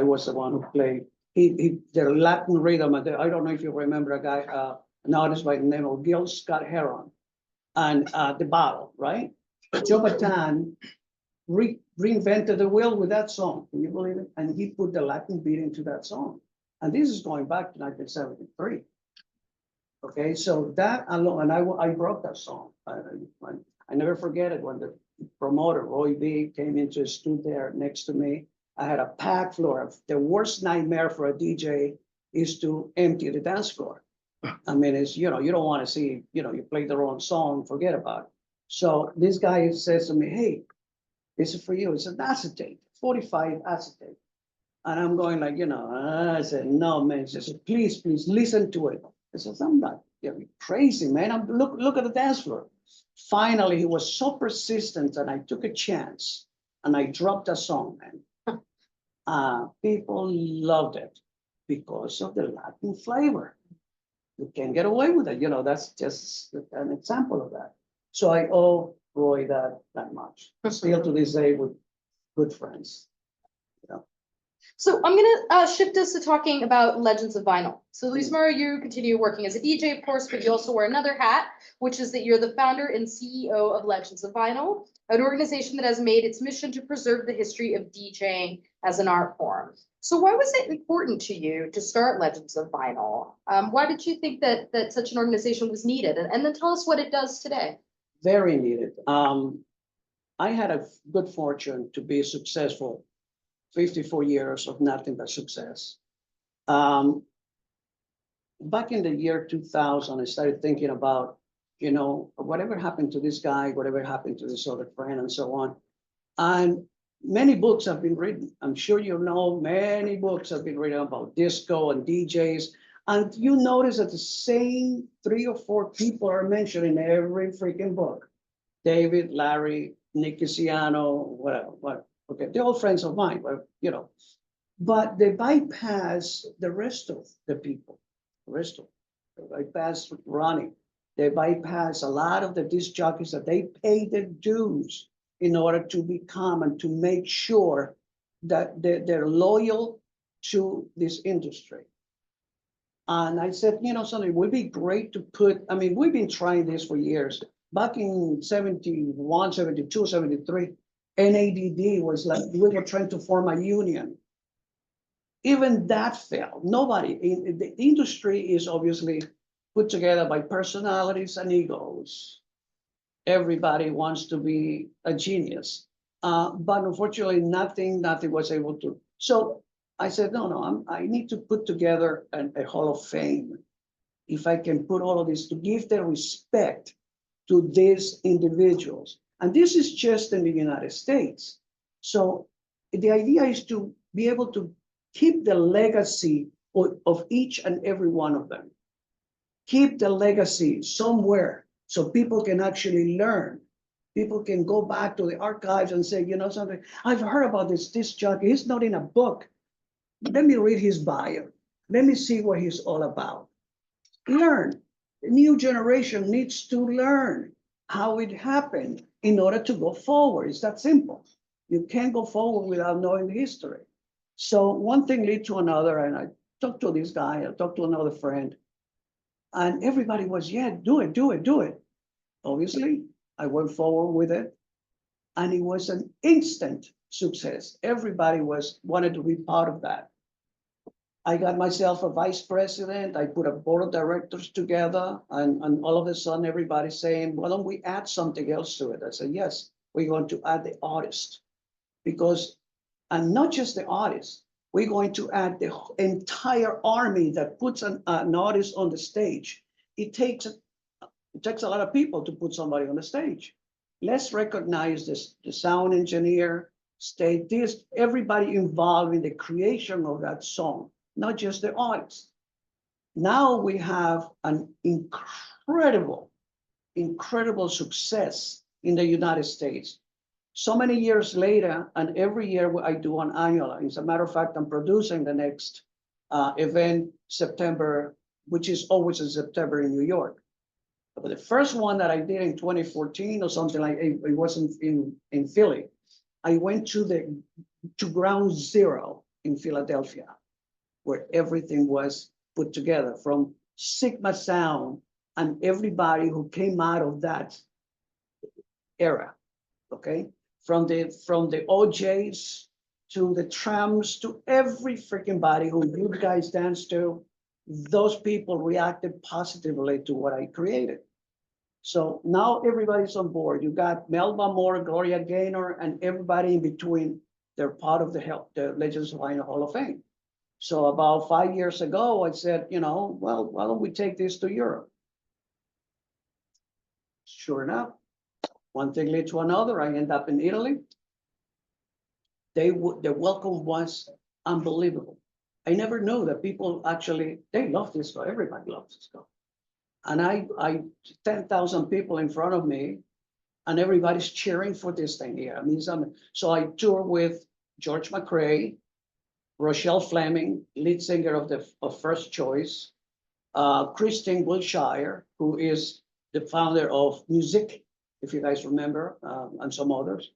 was the one who played the Latin rhythm. And I don't know if you remember a guy, an artist by the name of Gil Scott Heron, and the bottle, right? Joe Bataan reinvented the wheel with that song. Can you believe it? And he put the Latin beat into that song. And this is going back to 1973. Okay, so that alone, and I wrote that song. I never forget it when the promoter, Roy B, came into stood there next to me. I had a packed floor. The worst nightmare for a DJ is to empty the dance floor. I mean, you don't want to see, you play the wrong song, forget about it. So this guy says to me, hey, this is for you. It's an acetate, 45 acetate. And I'm going like, I said, no, man. She said, please listen to it. I said, I'm not crazy, man. Look at the dance floor. Finally, he was so persistent, and I took a chance, and I dropped a song, man. People loved it because of the Latin flavor. You can't get away with it. That's just an example of that. So I owe Roy that much. Still to this day, with good friends. So I'm gonna shift us to talking about Legends of Vinyl. So Luis Mauro, you continue working as a DJ, of course, but you also wear another hat, which is that you're the founder and CEO of Legends of Vinyl, an organization that has made its mission to preserve the history of DJing as an art form. So why was it important to you to start Legends of Vinyl? Why did you think that such an organization was needed? And then tell us what it does today. Very needed. I had a good fortune to be successful. 54 years of nothing but success. Back in the year 2000, I started thinking about, whatever happened to this guy, whatever happened to this other friend, and so on. And many books have been written. I'm sure many books have been written about disco and DJs. And you notice that the same 3 or 4 people are mentioned in every freaking book. David, Larry, Nick Ciano, whatever. Okay, they're all friends of mine, but they bypass the rest of the people. They bypass Ronnie. They bypass a lot of the disc jockeys that they pay their dues in order to become and to make sure that they're loyal to this industry. And I said, something would be great to we've been trying this for years. Back in 71, 72, 73, NADD was like, we were trying to form a union. Even that failed. Nobody in the industry is obviously put together by personalities and egos. Everybody wants to be a genius. But unfortunately, nothing was able to. So I said, no, I need to put together a Hall of Fame. If I can put all of this to give the respect to these individuals. And this is just in the United States. So the idea is to be able to keep the legacy of each and every one of them. Keep the legacy somewhere so people can actually learn. People can go back to the archives and say, something, I've heard about this jockey. He's not in a book. Let me read his bio. Let me see what he's all about. Learn. The new generation needs to learn how it happened in order to go forward. It's that simple. You can't go forward without knowing the history. So one thing led to another, and I talked to this guy, I talked to another friend, and everybody was, yeah, do it. Obviously, I went forward with it, and it was an instant success. Everybody wanted to be part of that. I got myself a vice president. I put a board of directors together, and all of a sudden everybody's saying, why don't we add something else to it? I said, yes, we're going to add the artist because, and not just the artist, we're going to add the entire army that puts an artist on the stage. It takes a lot of people to put somebody on the stage. Let's recognize this, the sound engineer, everybody involved in the creation of that song, not just the artist. Now we have an incredible success in the United States. So many years later, and every year I do an annual. As a matter of fact, I'm producing the next event, September, which is always in September in New York. But the first one that I did in 2014 or something like it wasn't in Philly. I went to ground zero in Philadelphia, where everything was put together from Sigma Sound and everybody who came out of that era. Okay, from the OJs to the Trams to every freaking body who you guys danced to, those people reacted positively to what I created. So now everybody's on board. You got Melba Moore, Gloria Gaynor, and everybody in between. They're part of the Legends of Vinyl Hall of Fame. So about 5 years ago, I said, well, why don't we take this to Europe? Sure enough, one thing led to another. I ended up in Italy. The welcome was unbelievable. I never knew that people actually, they love disco. Everybody loves disco. And I 10,000 people in front of me, and everybody's cheering for this thing here. I mean, so I toured with George McRae, Rochelle Fleming, lead singer of First Choice, Christine Wilshire, who is the founder of Music, if you guys remember, and some others.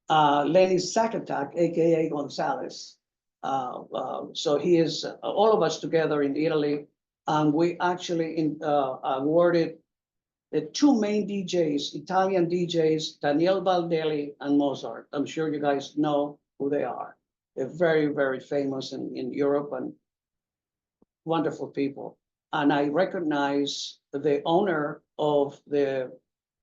Lenny Sakatak, aka Gonzalez. So he is all of us together in Italy. And we actually awarded the two main DJs, Italian DJs, Daniel Baldelli and Mozart. I'm sure you guys know who they are. They're very, very famous in Europe and wonderful people. And I recognize the owner of the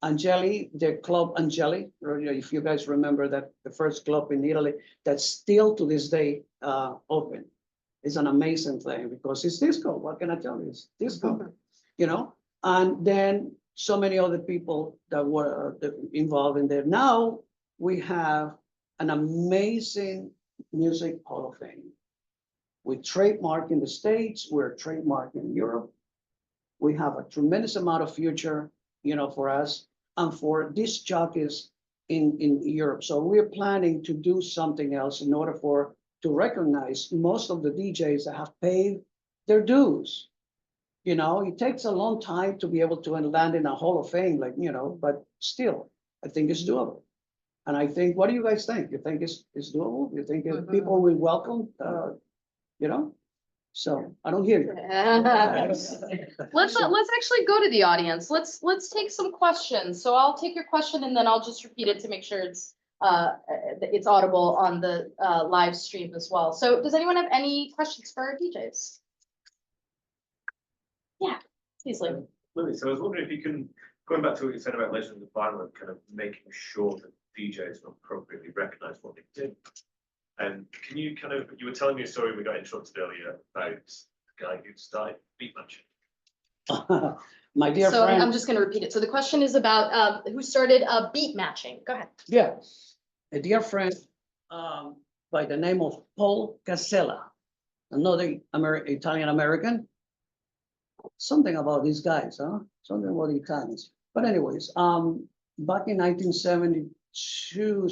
Angeli, the club Angeli, if you guys remember that, the first club in Italy that's still to this day open. It's an amazing thing because it's disco. What can I tell you? It's disco, and then so many other people that were involved in there. Now we have an amazing music hall of fame. We trademark in the States, we're trademark in Europe. We have a tremendous amount of future, for us and for disc jockeys in Europe. So we're planning to do something else in order to recognize most of the DJs that have paid their dues. It takes a long time to be able to land in a Hall of Fame, but still, I think it's doable. And I think, what do you guys think? You think it's doable? You think people will welcome, So I don't hear you. Let's actually go to the audience. Let's take some questions. So I'll take your question and then I'll just repeat it to make sure it's audible on the live stream as well. So does anyone have any questions for our DJs? Yeah, please, Lou. Louis, so I was wondering if you can, going back to what you said about Legends of Vinyl and kind of making sure that DJs appropriately recognize what they do. And can you you were telling me a story we got interrupted earlier about the guy who started beat matching. My dear So friend. I'm just going to repeat it. So the question is about who started beat matching. Go ahead. Yeah, a dear friend by the name of Paul Casella, another Italian American. Something about these guys, huh? Something about the Italians. But anyways, back in 1972,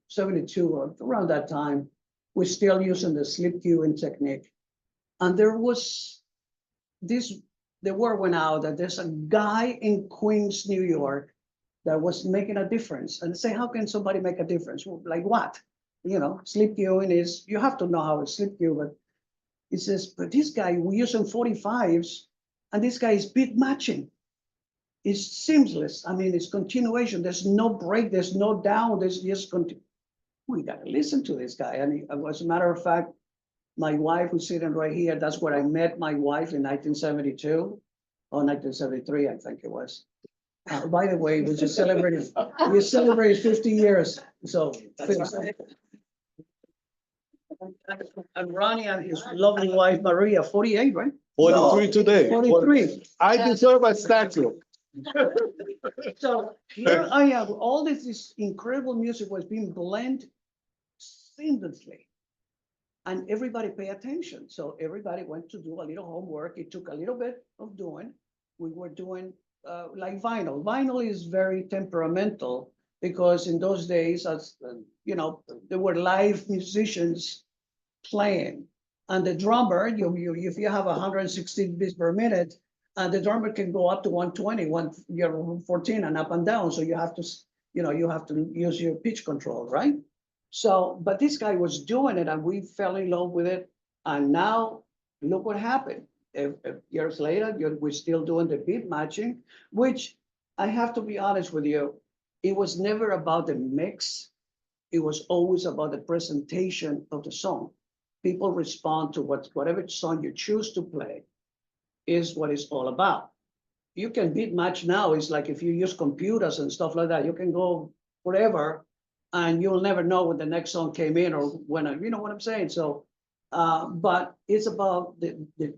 72, or around that time, we're still using the slip queuing technique. And the word went out that there's a guy in Queens, New York, that was making a difference. And say, how can somebody make a difference? Well, like what? Slip queuing is, you have to know how to slip queue, but it says, but this guy, we're using 45s, and this guy is beat matching. It's seamless. I mean, it's continuation. There's no break. There's no down. There's just continue. We got to listen to this guy. And as a matter of fact, My wife who's sitting right here, that's where I met my wife in 1972 or 1973, I think it was. By the way, we celebrated 50 years, so. And Ronnie and his lovely wife, Maria, 48, right? 43 today. 43. I deserve a statue. So here I am, all this incredible music was being blended seamlessly. And everybody pay attention. So everybody went to do a little homework. It took a little bit of doing. We were doing like vinyl. Vinyl is very temperamental because in those days, as you know, there were live musicians playing. And the drummer, if you have 116 beats per minute, the drummer can go up to 120, 114 and up and down. So you have to, you have to use your pitch control, right? So, but this guy was doing it and we fell in love with it. And now look what happened. If years later, we're still doing the beat matching, which I have to be honest with you, it was never about the mix. It was always about the presentation of the song. People respond to whatever song you choose to play is what it's all about. You can beat match now. It's like if you use computers and stuff like that, you can go forever and you'll never know when the next song came in or when, you know what I'm saying? So, but it's about the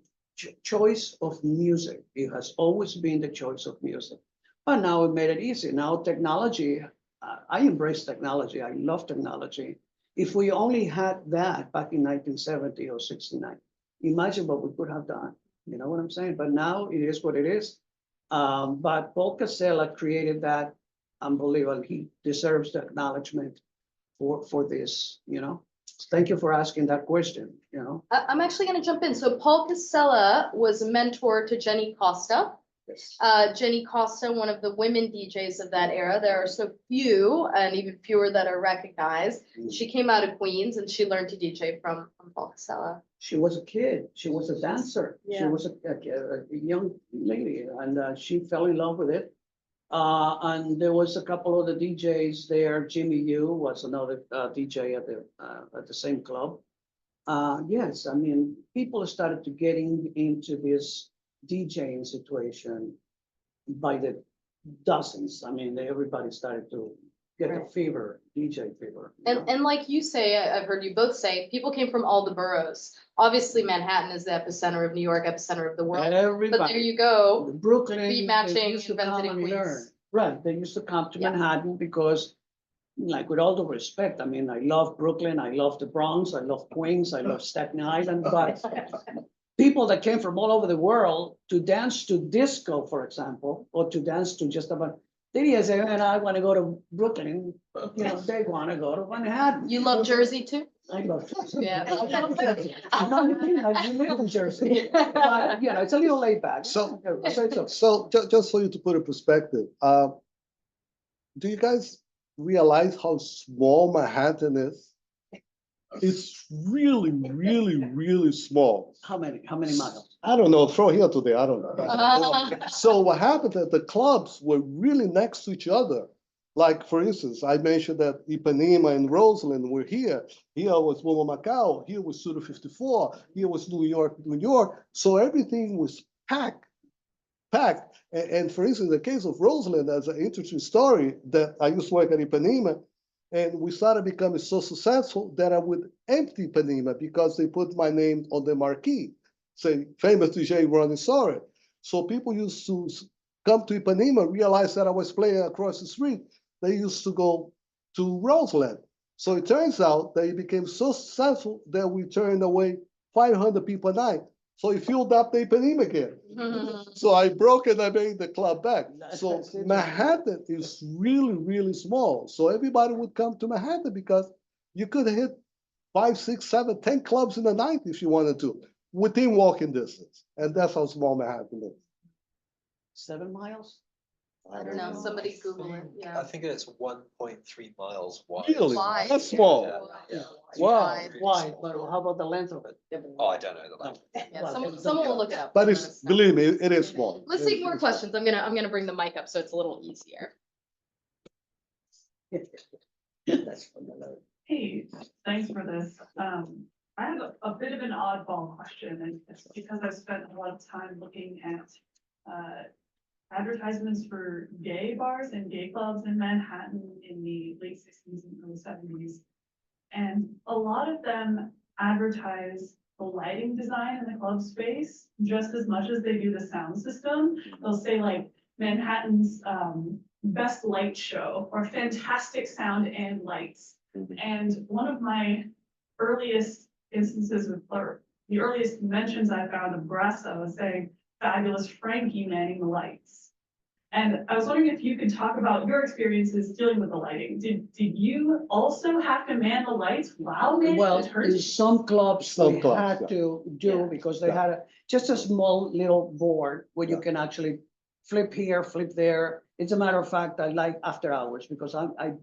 choice of music. It has always been the choice of music, but now it made it easy. Now technology, I embrace technology. I love technology. If we only had that back in 1970 or 69, imagine what we could have done. You know what I'm saying? But now it is what it is. But Paul Casella created that. Unbelievable. He deserves the acknowledgement for this, you know. Thank you for asking that question, you know. I'm actually going to jump in. So Paul Casella was a mentor to Jenny Costa. Yes. Jenny Costa, one of the women DJs of that era. There are so few and even fewer that are recognized. She came out of Queens and she learned to DJ from Paul Casella. She was a kid. She was a dancer. Yeah. She was a young lady and she fell in love with it. And there was a couple of the DJs there. Jimmy Yu was another DJ at the same club. Yes, I mean, people started to getting into this DJing situation by the dozens. I mean, everybody started to get a fever, DJ fever. And like you say, I've heard you both say, people came from all the boroughs. Obviously, Manhattan is the epicenter of New York, epicenter of the world. But there you go. Brooklyn, Beat matching they used to invented come in and Queens. learn. Right, they used to come to Yeah. Manhattan because, like, with all the respect, I mean, I love Brooklyn, I love the Bronx, I love Queens, I love Staten Island, but people that came from all over the world to dance to disco, for example, or to dance to just about, they didn't say, man, I want to go to Brooklyn, you know, they want to go to Manhattan. You love Jersey too? I love Jersey. Yeah. I love Jersey. I'm not kidding, I live in Jersey, but, you know, it's a little laid back. So- So So just for you to put in perspective, do you guys realize how small Manhattan is? It's really, really, really small. how many miles? I don't know, throw here today, I don't know. So what happened that the clubs were really next to each other. Like, for instance, I mentioned that Ipanema and Roseland were here. Here was Momo Macau, here was Studio 54, here was New York, New York. So everything was packed. And for instance, the case of Roseland, as an interesting story, that I used to work at Ipanema, and we started becoming so successful that I would empty Ipanema because they put my name on the marquee, say famous DJ Ronnie Soares. So people used to come to Ipanema, realize that I was playing across the street. They used to go to Roseland. So it turns out that it became so successful that we turned away 500 people a night. So it filled up the Ipanema again. So I broke it, I made the club back. So That's it. Manhattan is really, really small. So everybody would come to Manhattan because you could hit 5, 6, 7, 10 clubs in a night if you wanted to, within walking distance. And that's how small Manhattan is. 7 miles? I don't know, somebody Google it, I yeah. think it's 1.3 miles wide. Really? Wide. That's small. Yeah. Wow. Why? But how about the length of it? Oh, I don't know the length. Yeah, someone will look it up. But it's, believe me, it is small. Let's take more questions. I'm gonna bring the mic up so it's a little easier. That's from the load. Hey, thanks for this. I have a bit of an oddball question, and it's because I've spent a lot of time looking at advertisements for gay bars and gay clubs in Manhattan in the late 60s and early 70s. And a lot of them advertise the lighting design in the club space just as much as they do the sound system. They'll say like Manhattan's best light show or fantastic sound and lights. And one of my earliest instances with, or the earliest mentions I found of Grasso was saying fabulous Frankie manning the lights. And I was wondering if you could talk about your experiences dealing with the lighting. Did you also have to man the lights while manning Well, the in turns? some clubs, Some we clubs, had yeah. to do, Yeah. because they Yeah. had just a small little board where you Yeah. can actually flip here, flip there. It's a matter of fact, I like after hours because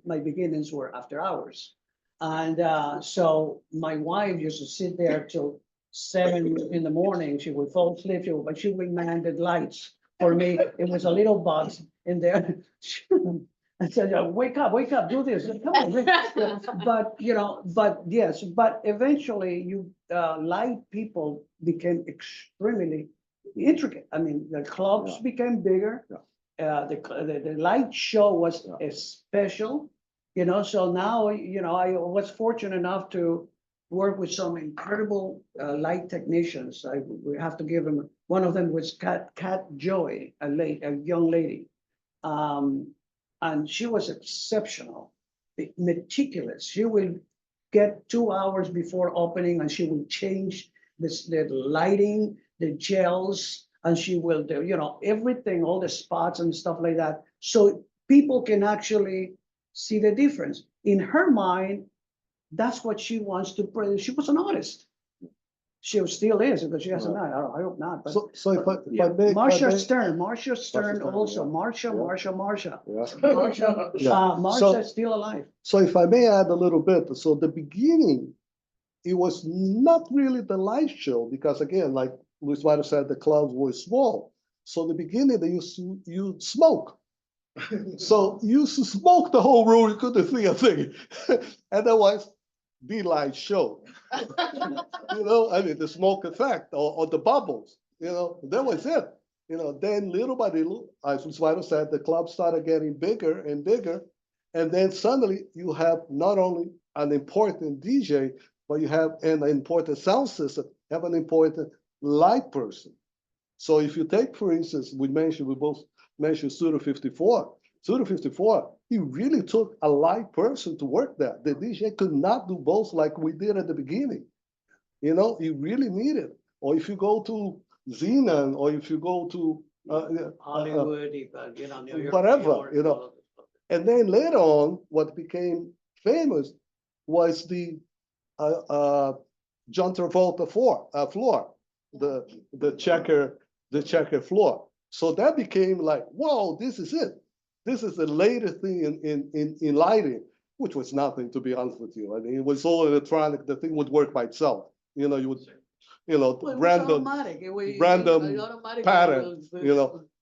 my beginnings were after hours. And so my wife used to sit there till 7 in the morning. She would fall asleep, but she would man the lights for me. It was a little box in there. I said, wake up, do this. Come on. But, but yes, but eventually light people became extremely intricate. I mean, the clubs Yeah. became bigger. Yeah. The light show was special, so now, I was fortunate enough to work with some incredible light technicians. We have to give them, one of them was Kat Joy, a young lady. And she was exceptional, meticulous. She will get 2 hours before opening and she will change the lighting, the gels, and she will do, everything, all the spots and stuff like that. So people can actually see the difference. In her mind, that's what she wants to produce. She was an artist. She still is, because she hasn't died. I hope not. But So if I may. Marcia Stern also, Stern, Marsha. Yeah. Marsha, Yeah. Marsha's still alive. So if I may add a little bit, so the beginning, it was not really the light show, because again, like Luis Mario said, the clubs were small. So the beginning, you smoke. So you used to smoke the whole room, you couldn't see a thing. And that was the light show. I mean, the smoke effect or the bubbles, that was it. Then little by little, as Luis Mario said, the club started getting bigger and bigger. And then suddenly you have not only an important DJ, but you have an important sound system, have an important light person. So if you take, for instance, we both mentioned Studio 54. Studio 54, he really took a light person to work there. The DJ could not do both like we did at the beginning. You really need it. Or if you go to Xenon, or if you go to Hollywood, New York, whatever, New York, And then later on, what became famous was the John Travolta floor, the checker floor. So that became like, whoa, this is it. This is the latest thing in lighting, which was nothing, to be honest with you. I mean, it was all electronic. The thing would work by itself. You would, Well, it was random automatic. random automatic pattern,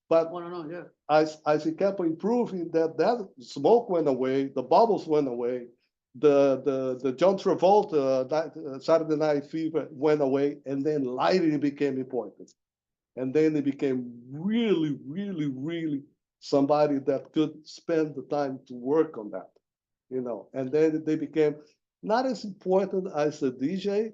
But yeah. as it kept improving, that smoke went away, the bubbles went away, the John Travolta Saturday Night Fever went away, and then lighting became important. And then it became really, really, really somebody that could spend the time to work on that, And then they became not as important as the DJ,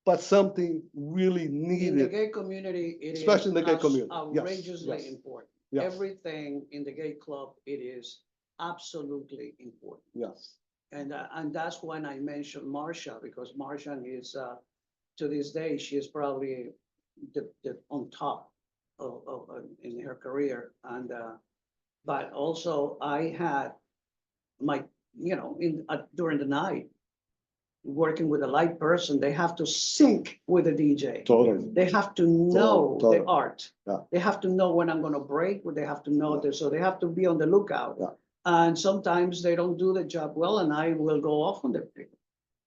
but something really In the needed. gay community, it is Especially in the gay community. Yes, outrageously yes. important. Yes. Everything in the gay club, it is absolutely important. Yes. And that's when I mentioned Marsha, because Marsha is, to this day, she is probably the on top of in her career. And but also I had my, during the night, working with a light person, they have to sync with the DJ. Totally. They have to know Totally. the art. Yeah. They have to know when I'm gonna break, they have to know this, so they have to be on the lookout. Yeah. And sometimes they don't do the job well, and I will go off on them.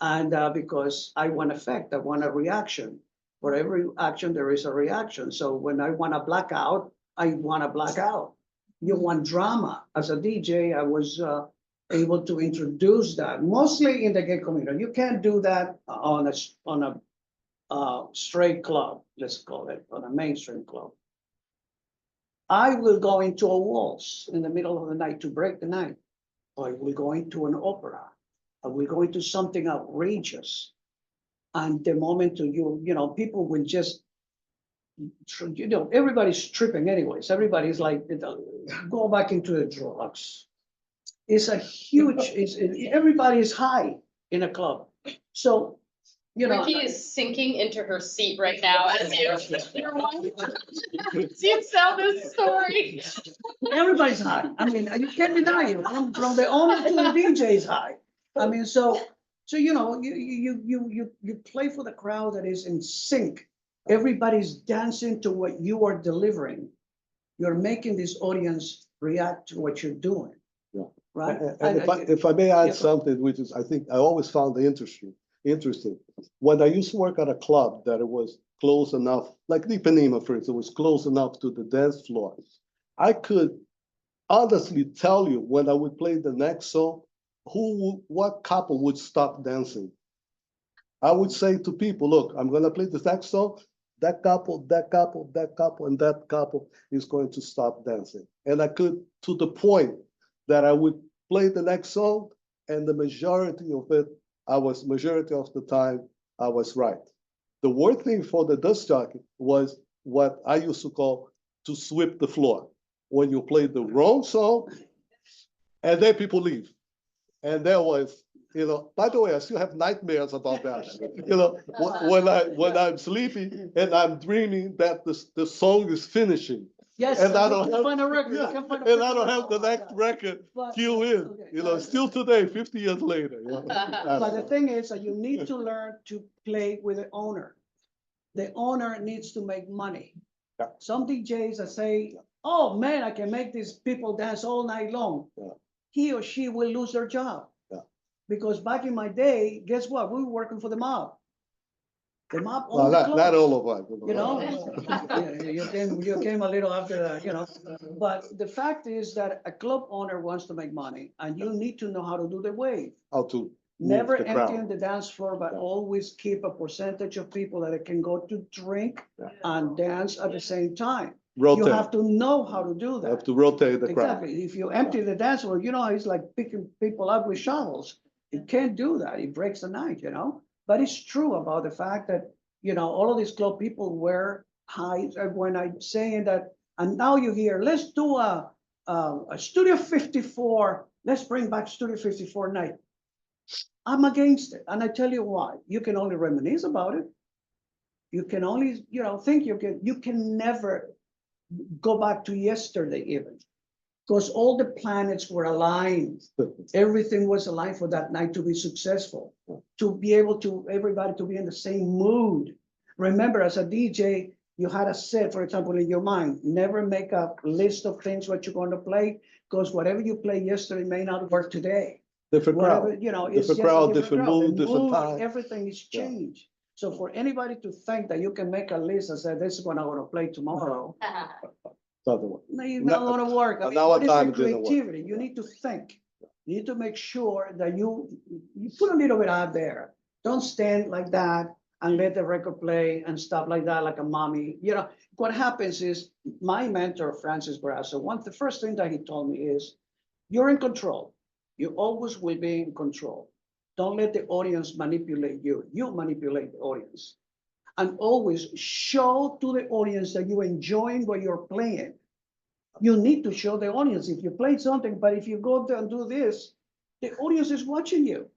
And because I want effect, I want a reaction. For every action, there is a reaction. So when I want to black out, I want to black out. You want drama. As a DJ, I was able to introduce that, mostly in the gay community. You can't do that on a straight club, let's call it, or a mainstream club, I will go into a waltz in the middle of the night to break the night. Or I will go into an opera. I will go into something outrageous. And the moment people will just, everybody's tripping anyways. Everybody's like, go back into the drugs. It's a huge, everybody is high in a club. So, Ricky is sinking into her seat right now as you tell this story. everybody's high. I mean, you can't deny it. From the owner to the DJ's high. I mean, so you play for the crowd that is in sync. Everybody's dancing to what you are delivering. You're making this audience react to what you're doing. Yeah. Right. And if I may add yeah. something, which is, I think I always found interesting. When I used to work at a club that it was close enough, like Ipanema, for instance, was close enough to the dance floor, I could honestly tell you when I would play the next song, what couple would stop dancing. I would say to people, look, I'm gonna play the next song, that couple, and that couple is going to stop dancing. And I could, to the point that I would play the next song, and the majority of the time, I was right. The word thing for the disc jockey was what I used to call to sweep the floor. When you play the wrong song, and then people leave. And there was, by the way, I still have nightmares about that. When I'm sleeping and I'm dreaming that the song is finishing. Yes, and I don't have, find a record. yeah, You can find and I don't have the next record But- cue in. okay. Still today, 50 years later. But the thing is that you need to learn to play with the owner. The owner needs to make money. Yeah. Some DJs that say, oh man, I can make these people dance all night long. Yeah. He or she will lose their job. Yeah. Because back in my day, guess what? We were working for the mob. The mob Well, owned the not clubs. all of us. You came a little after that, But the fact is that a club owner wants to make money, and you need to know how to do the wave. How to Never move the crowd. emptying the dance floor, but Yeah. always keep a percentage of people that can go to drink Yeah. and dance at the same time. Rotate. You have to know how to do You have that. to rotate the crowd. Exactly. If you empty the dance floor, it's like picking people up with shovels. You can't do that. It breaks the night, But it's true about the fact that, all of these club people wear high. When I'm saying that, and now you hear, let's do a Studio 54. Let's bring back Studio 54 night. I'm against it. And I tell you why. You can only reminisce about it. You can only, think you can never go back to yesterday even. Because all the planets were aligned. Everything was aligned for that night to be successful. To be able to, everybody to be in the same mood. Remember, as a DJ, you had a set, for example, in your mind. Never make a list of things what you're going to play, because whatever you played yesterday may not work today. Different Whatever, crowd. it's Different just a crowd, different crowd. mood, The different time. Everything is Yeah. changed. So for anybody to think that you can make a list and say, this is what I want to play tomorrow, Doesn't work. no, you're not going to work. I mean, Now what is time the it didn't work. creativity? You need to think. You need to make sure that you put a little bit out there. Don't stand like that and let the record play and stuff like that, like a mommy. What happens is my mentor, Francis Grasso, the first thing that he told me is, you're in control. You always will be in control. Don't let the audience manipulate you. You manipulate the audience. And always show to the audience that you're enjoying what you're playing. You need to show the audience if you play something, but if you go there and do this, the audience is watching you.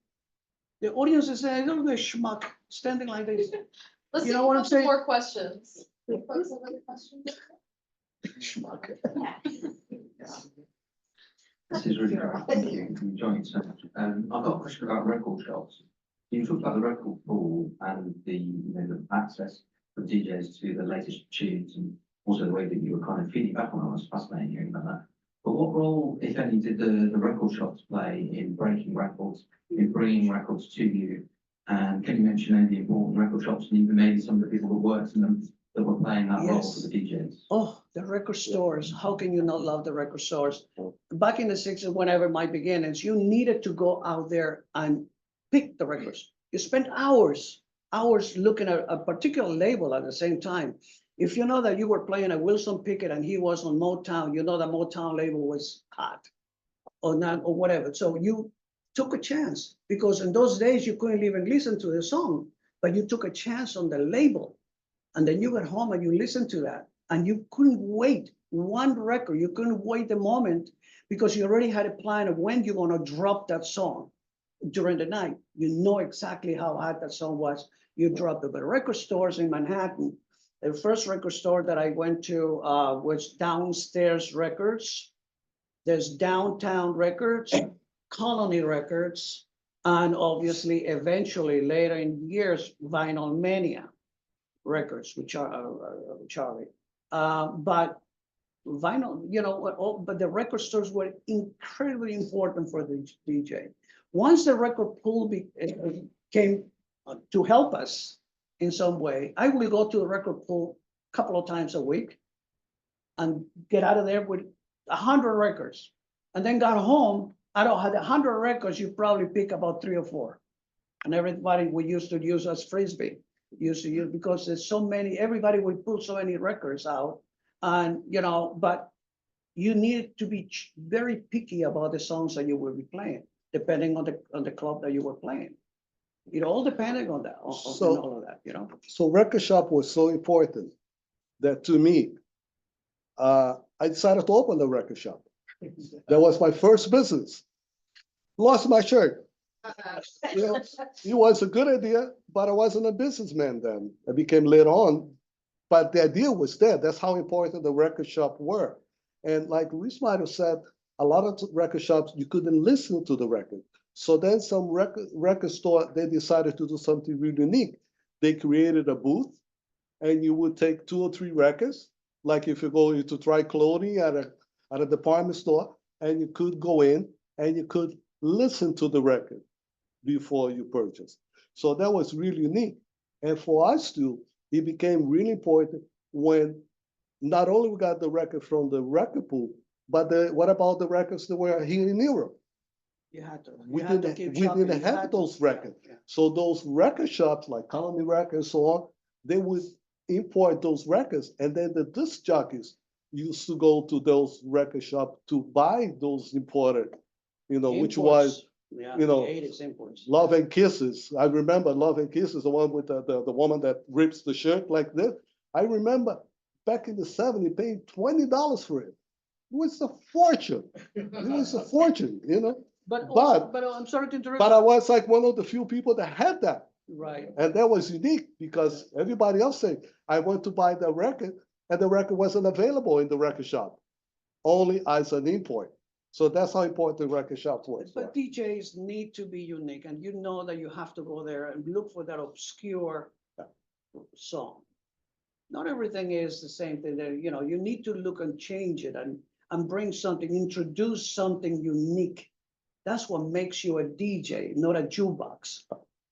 The audience is saying, look at this schmuck standing like this. Let's You see know what I'm saying? more questions. Schmuck. This is really great. Thank you. I'm enjoying it so much. I've got a question about record shops. You talked about the record pool and the access for DJs to the latest tunes, and also the way that you were kind of feeding back on it. I was fascinating hearing about that. But what role, if any, did the record shops play in breaking records, in bringing records to you? And can you mention any of the important record shops and even maybe some of the people that worked in them that were playing that role for the DJs? Oh, the record stores. How can you not love the record stores? Back in the 60s, whenever my beginnings, you needed to go out there and pick the records. You spent hours hours looking at a particular label at the same time. If you know that you were playing a Wilson Pickett and he was on Motown, you know the Motown label was hot or not or whatever. So you took a chance because in those days you couldn't even listen to the song, but you took a chance on the label. And then you got home and you listened to that and you couldn't wait one record. You couldn't wait the moment because you already had a plan of when you're going to drop that song during the night. You know exactly how hot that song was. You dropped it. But record stores in Manhattan, the first record store that I went to was Downstairs Records. There's Downtown Records, Colony Records, and obviously, eventually, later in years, Vinyl Mania Records, which are Charlie. But vinyl, you know, but the record stores were incredibly important for the DJ. Once the record pool came to help us in some way, I will go to the record pool a couple of times a week and get out of there with 100 records. And then got home, I don't have 100 records, you probably pick about 3 or 4. And everybody we used to use as Frisbee, used to use because there's so many, everybody would put so many records out. And, you know, but you need to be very picky about the songs that you will be playing, depending on the club that you were playing. It all depending on that, on all of that, you know. So record shop was so important that to me, I decided to open the record shop. That was my first business. Lost my shirt. You know, it was a good idea, but I wasn't a businessman then. I became later on. But the idea was there. That's how important the record shop were. And like Luis might have said, a lot of record shops, you couldn't listen to the record. So then some record store, they decided to do something really unique. They created a booth and you would take 2 or 3 records. Like if you go to try clothing at a department store, and you could go in and you could listen to the record before you purchase. So that was really unique. And for us too, it became really important when not only we got the record from the record pool, but what about the records that were here in Europe? You had to. We didn't have those records. Yeah. So those record shops like Colony Records and so on, they would import those records. And then the disc jockeys used to go to those record shops to buy those imported, you know, Imports. which was, Yeah, you know, the 80s imports. Love and Kisses. I remember Love and Kisses, the one with the woman that rips the shirt like this. I remember back in the 70s paying $20 for it. It was a fortune. It was a fortune, you know. But I'm sorry to interrupt. But I was like one of the few people that had that. Right. And that was unique because everybody else said, I went to buy the record and the record wasn't available in the record shop, only as an import. So that's how important the record shops was. But DJs need to be unique, and you know that you have to go there and look for that obscure song. Not everything is the same thing. There, you know, you need to look and change it and bring something, introduce something unique. That's what makes you a DJ, not a jukebox.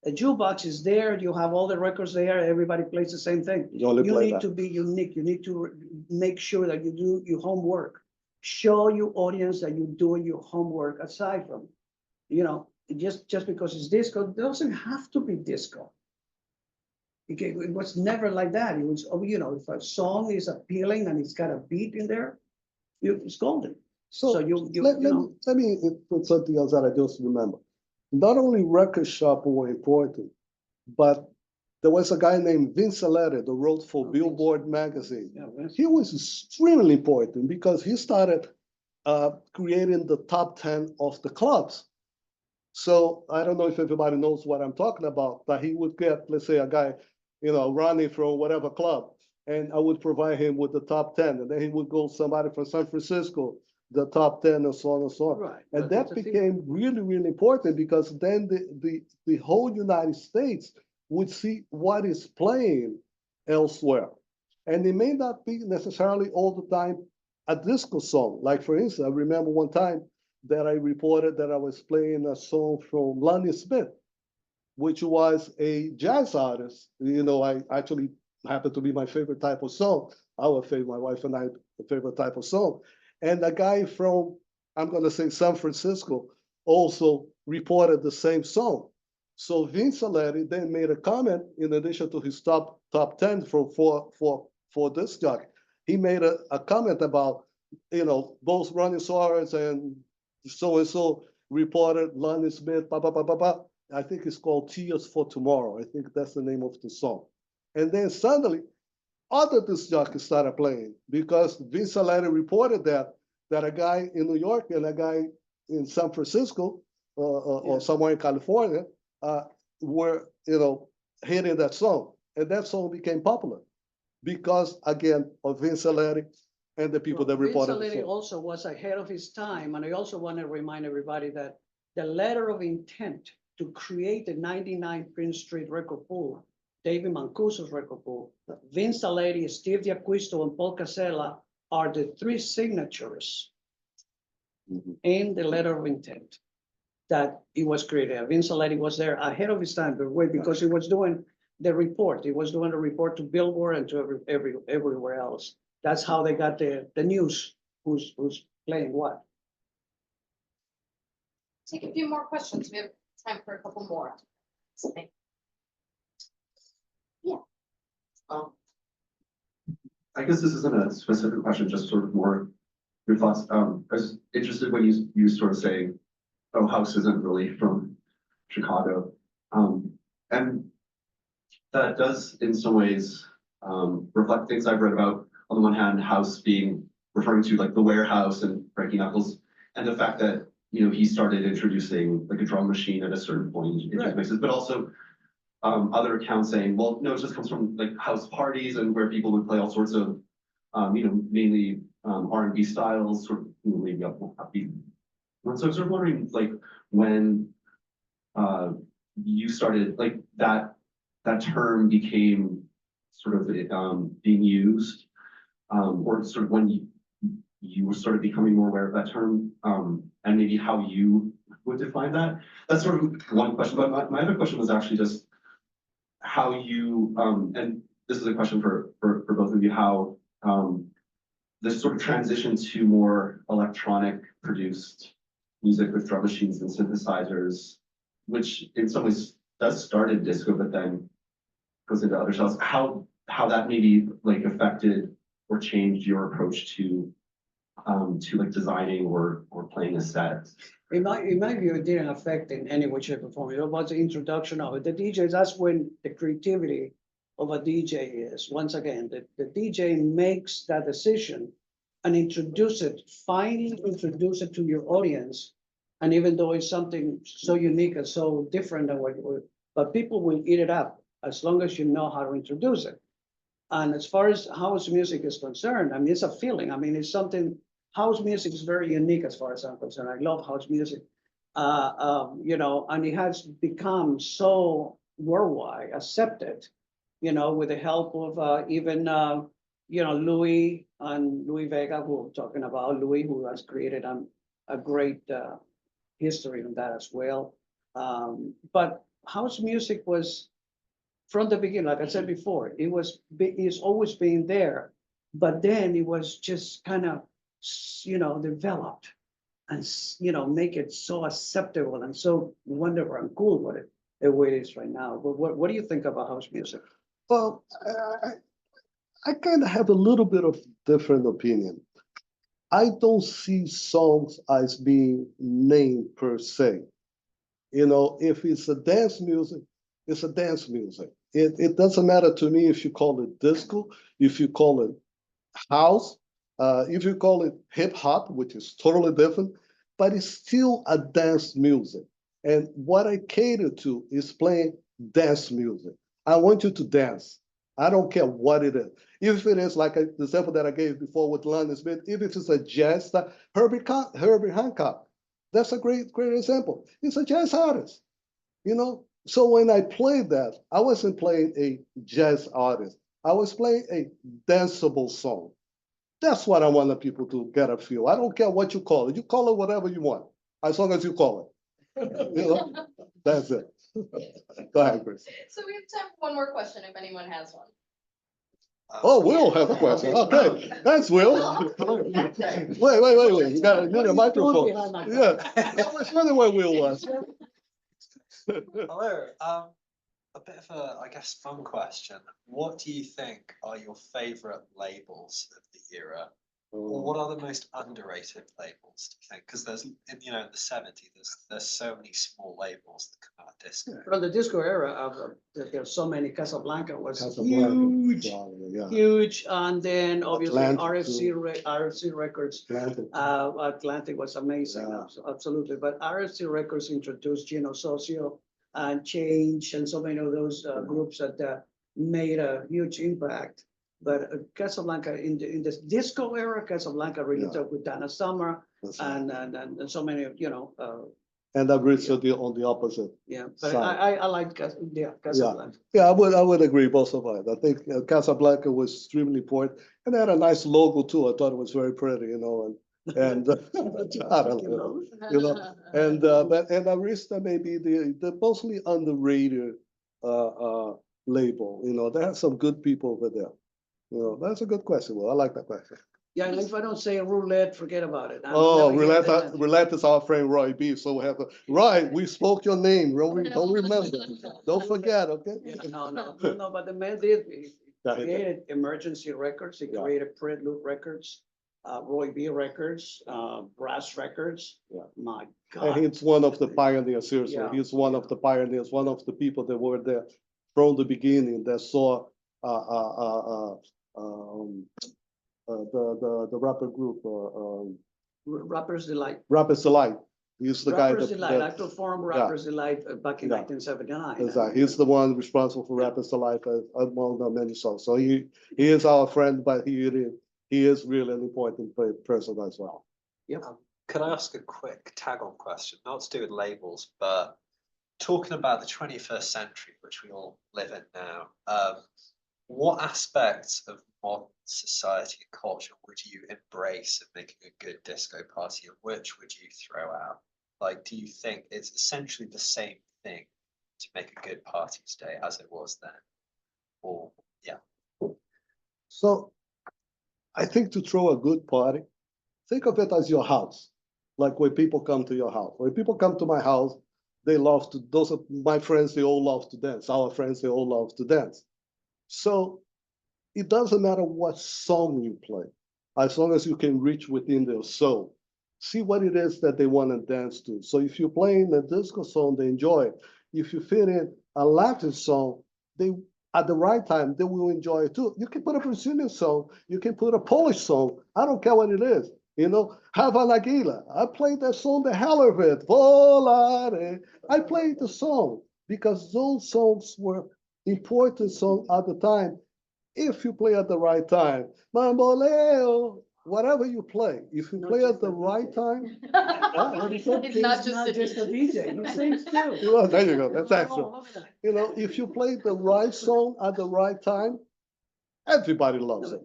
A jukebox is there, you have all the records there, everybody plays the same thing. You need to be unique. You need to make sure that you do your homework. Show your audience that you're doing your homework aside from, you know, just because it's disco, it doesn't have to be disco. It was never like that. It was, you know, if a song is appealing and it's got a beat in there, it's golden. So let me put something else that I just remember. Not only record shops were important, but there was a guy named Vince Aletta that wrote for Billboard magazine. Yeah, he was extremely important because he started creating the top 10 of the clubs. So I don't know if everybody knows what I'm talking about, but he would get, let's say, a guy, you know, Ronnie from whatever club, and I would provide him with the top 10, and then he would go somebody from San Francisco, the top 10 and so on and so on. Right. And that became really, really important because then the whole United States would see what is playing elsewhere. And it may not be necessarily all the time a disco song. Like for instance, I remember one time that I reported that I was playing a song from Lonnie Smith, which was a jazz artist. You know, I actually happened to be my favorite type of song. Our favorite, my wife and I, favorite type of song. And a guy from, I'm going to say San Francisco, also reported the same song. So Vince Aletti then made a comment in addition to his top 10 for this jockey. He made a comment about, both Ronnie Soares and so reported Lonnie Smith, blah, blah, blah, blah, blah. I think it's called Tears for Tomorrow. I think that's the name of the song. And then suddenly, other disc jockeys started playing because Vince Aletti reported that a guy in New York and a guy in San Francisco or somewhere in California were, hitting that song. And that song became popular because, again, of Vince Aletti and the people that reported Vince the Aletti song. also was ahead of his time, and I also want to remind everybody that the letter of intent to create the 99 Prince Street record pool, David Mancuso's record pool, Vince Aletti, Steve D'Acquisto, and Paul Casella are the three signatures in the letter of intent that it was created. Vince Aletti was there ahead of his time, because he was doing the report. He was doing the report to Billboard and to everywhere else. That's how they got the news, who's playing what. Take a few more questions. We have time for a couple more. I guess this isn't a specific question, just sort of more your thoughts. I was interested when you sort of saying, oh, house isn't really from Chicago. And that does in some ways reflect things I've read about. On the one hand, house being referring to like the warehouse and Frankie Knuckles, and the fact that, he started introducing like a drum machine at a certain point into Right. mixes, but also other accounts saying, well, no, it just comes from like house parties and where people would play all sorts of, mainly R&B styles, sort of maybe upbeat. And so I was sort of wondering, like, when you started, like that term became sort of being used, or sort of when you were sort of becoming more aware of that term, and maybe how you would define that. That's sort of one question. But my other question was actually just how you, and this is a question for both of you, how this sort of transition to more electronic produced music with drum machines and synthesizers, which in some ways does start in disco, but then goes into other styles, how that maybe like affected or changed your approach to like designing or playing a set. In my view, it didn't affect in any way, shape, or form. It was the introduction of it. The DJs, that's when the creativity of a DJ is. Once again, the DJ makes that decision and finally introduce it to your audience. And even though it's something so unique and so different than what you would, but people will eat it up as long as you know how to introduce it. And as far as house music is concerned, I mean, it's a feeling. I mean, it's something. House music is very unique as far as I'm concerned. I love house music, and it has become so worldwide accepted, with the help of even, Louis and Louis Vega, who I'm talking about, Louis, who has created a great history on that as well. But house music was, from the beginning, like I said before, it's always been there, but then it was just kind of, developed and, make it so acceptable and so wonderful and cool the way it is right now. But what do you think about house music? Well, I kind of have a little bit of different opinion. I don't see songs as being named per se. If it's a dance music, it's a dance music. It doesn't matter to me if you call it disco, if you call it house, if you call it hip hop, which is totally different, but it's still a dance music. And what I cater to is playing dance music. I want you to dance. I don't care what it is. If it is like the example that I gave before with Lonnie Smith, if it is a jazz style, Herbie Hancock, that's a great example. He's a jazz artist, So when I played that, I wasn't playing a jazz artist. I was playing a danceable song. That's what I want the people to get a feel. I don't care what you call it. You call it whatever you want, as long as you call it. That's it. Go ahead, Chris. So we have time for one more question if anyone has one. Oh, Will has a question. Okay, thanks, Will. Wait. You got a microphone. Yeah, I was wondering where Will was. Hello, a bit of a, I guess, fun question. What do you think are your favorite labels of the era? Or what are the most underrated labels, do you think? Because there's, in the 70s, there's so many small labels that come out of disco. From the disco era, there's so many. Casablanca was Casablanca, huge, yeah. huge, and then obviously Atlantic RFC Records. Atlantic. Atlantic was amazing, Yeah. absolutely. But RFC Records introduced Gino Socio and Change and so many of those groups that made a huge impact. But Casablanca in the disco era, Casablanca really Yeah. took with Donna Summer That's right. and so many of And Rizzo on the opposite. yeah. But Side. I like Casablanca. Yeah, I would agree both of us. I think Casablanca was extremely important and they had a nice logo too. I thought it was very pretty, and I don't know, and Arista may be the mostly underrated label. They have some good people over there. That's a good question. Well, I like that question. Yeah, and if I don't say roulette, forget about it. Roulette is our friend Roy B. So we have to, right, we spoke your name. Don't remember. Don't forget, okay? Yeah, no, but the man did. He Yeah, he did. created Emergency Records. He Yeah. created Fred Loop Records, Roy B Records, Brass Records. Yeah. My And God. he's one of the pioneers, seriously. Yeah. He's one of the pioneers, one of the people that were there from the beginning that saw the rapper group, Rappers Delight. Rappers Delight. He's the guy Rappers Delight. I that performed Rappers Delight back in Yeah. 1979. exactly. He's the one responsible for Rappers Delight among the many songs. So he is our friend, but he is really an important person as well. Yep. Can I ask a quick tag-on question? Not to do with labels, but talking about the 21st century, which we all live in now, what aspects of modern society and culture would you embrace in making a good disco party, and which would you throw out? Like, do you think it's essentially the same thing to make a good party today as it was then? Or, yeah. So I think to throw a good party, think of it as your house. Like when people come to your house. When people come to my house, they love to, those are my friends, they all love to dance. Our friends, they all love to dance. So it doesn't matter what song you play, as long as you can reach within their soul. See what it is that they want to dance to. So if you're playing a disco song, they enjoy it. If you fit in a Latin song, they at the right time, they will enjoy it too. You can put a Brazilian song, you can put a Polish song. I don't care what it is. Havana Gila. I played that song the hell of it. Volare. I played the song because those songs were important songs at the time. If you play at the right time, Mamboleo, whatever you play, if you play at the right time, It's not just a DJ. He sings too. well, there you go. That's excellent. Oh, look at that. If you play the right song at the right time, everybody loves it.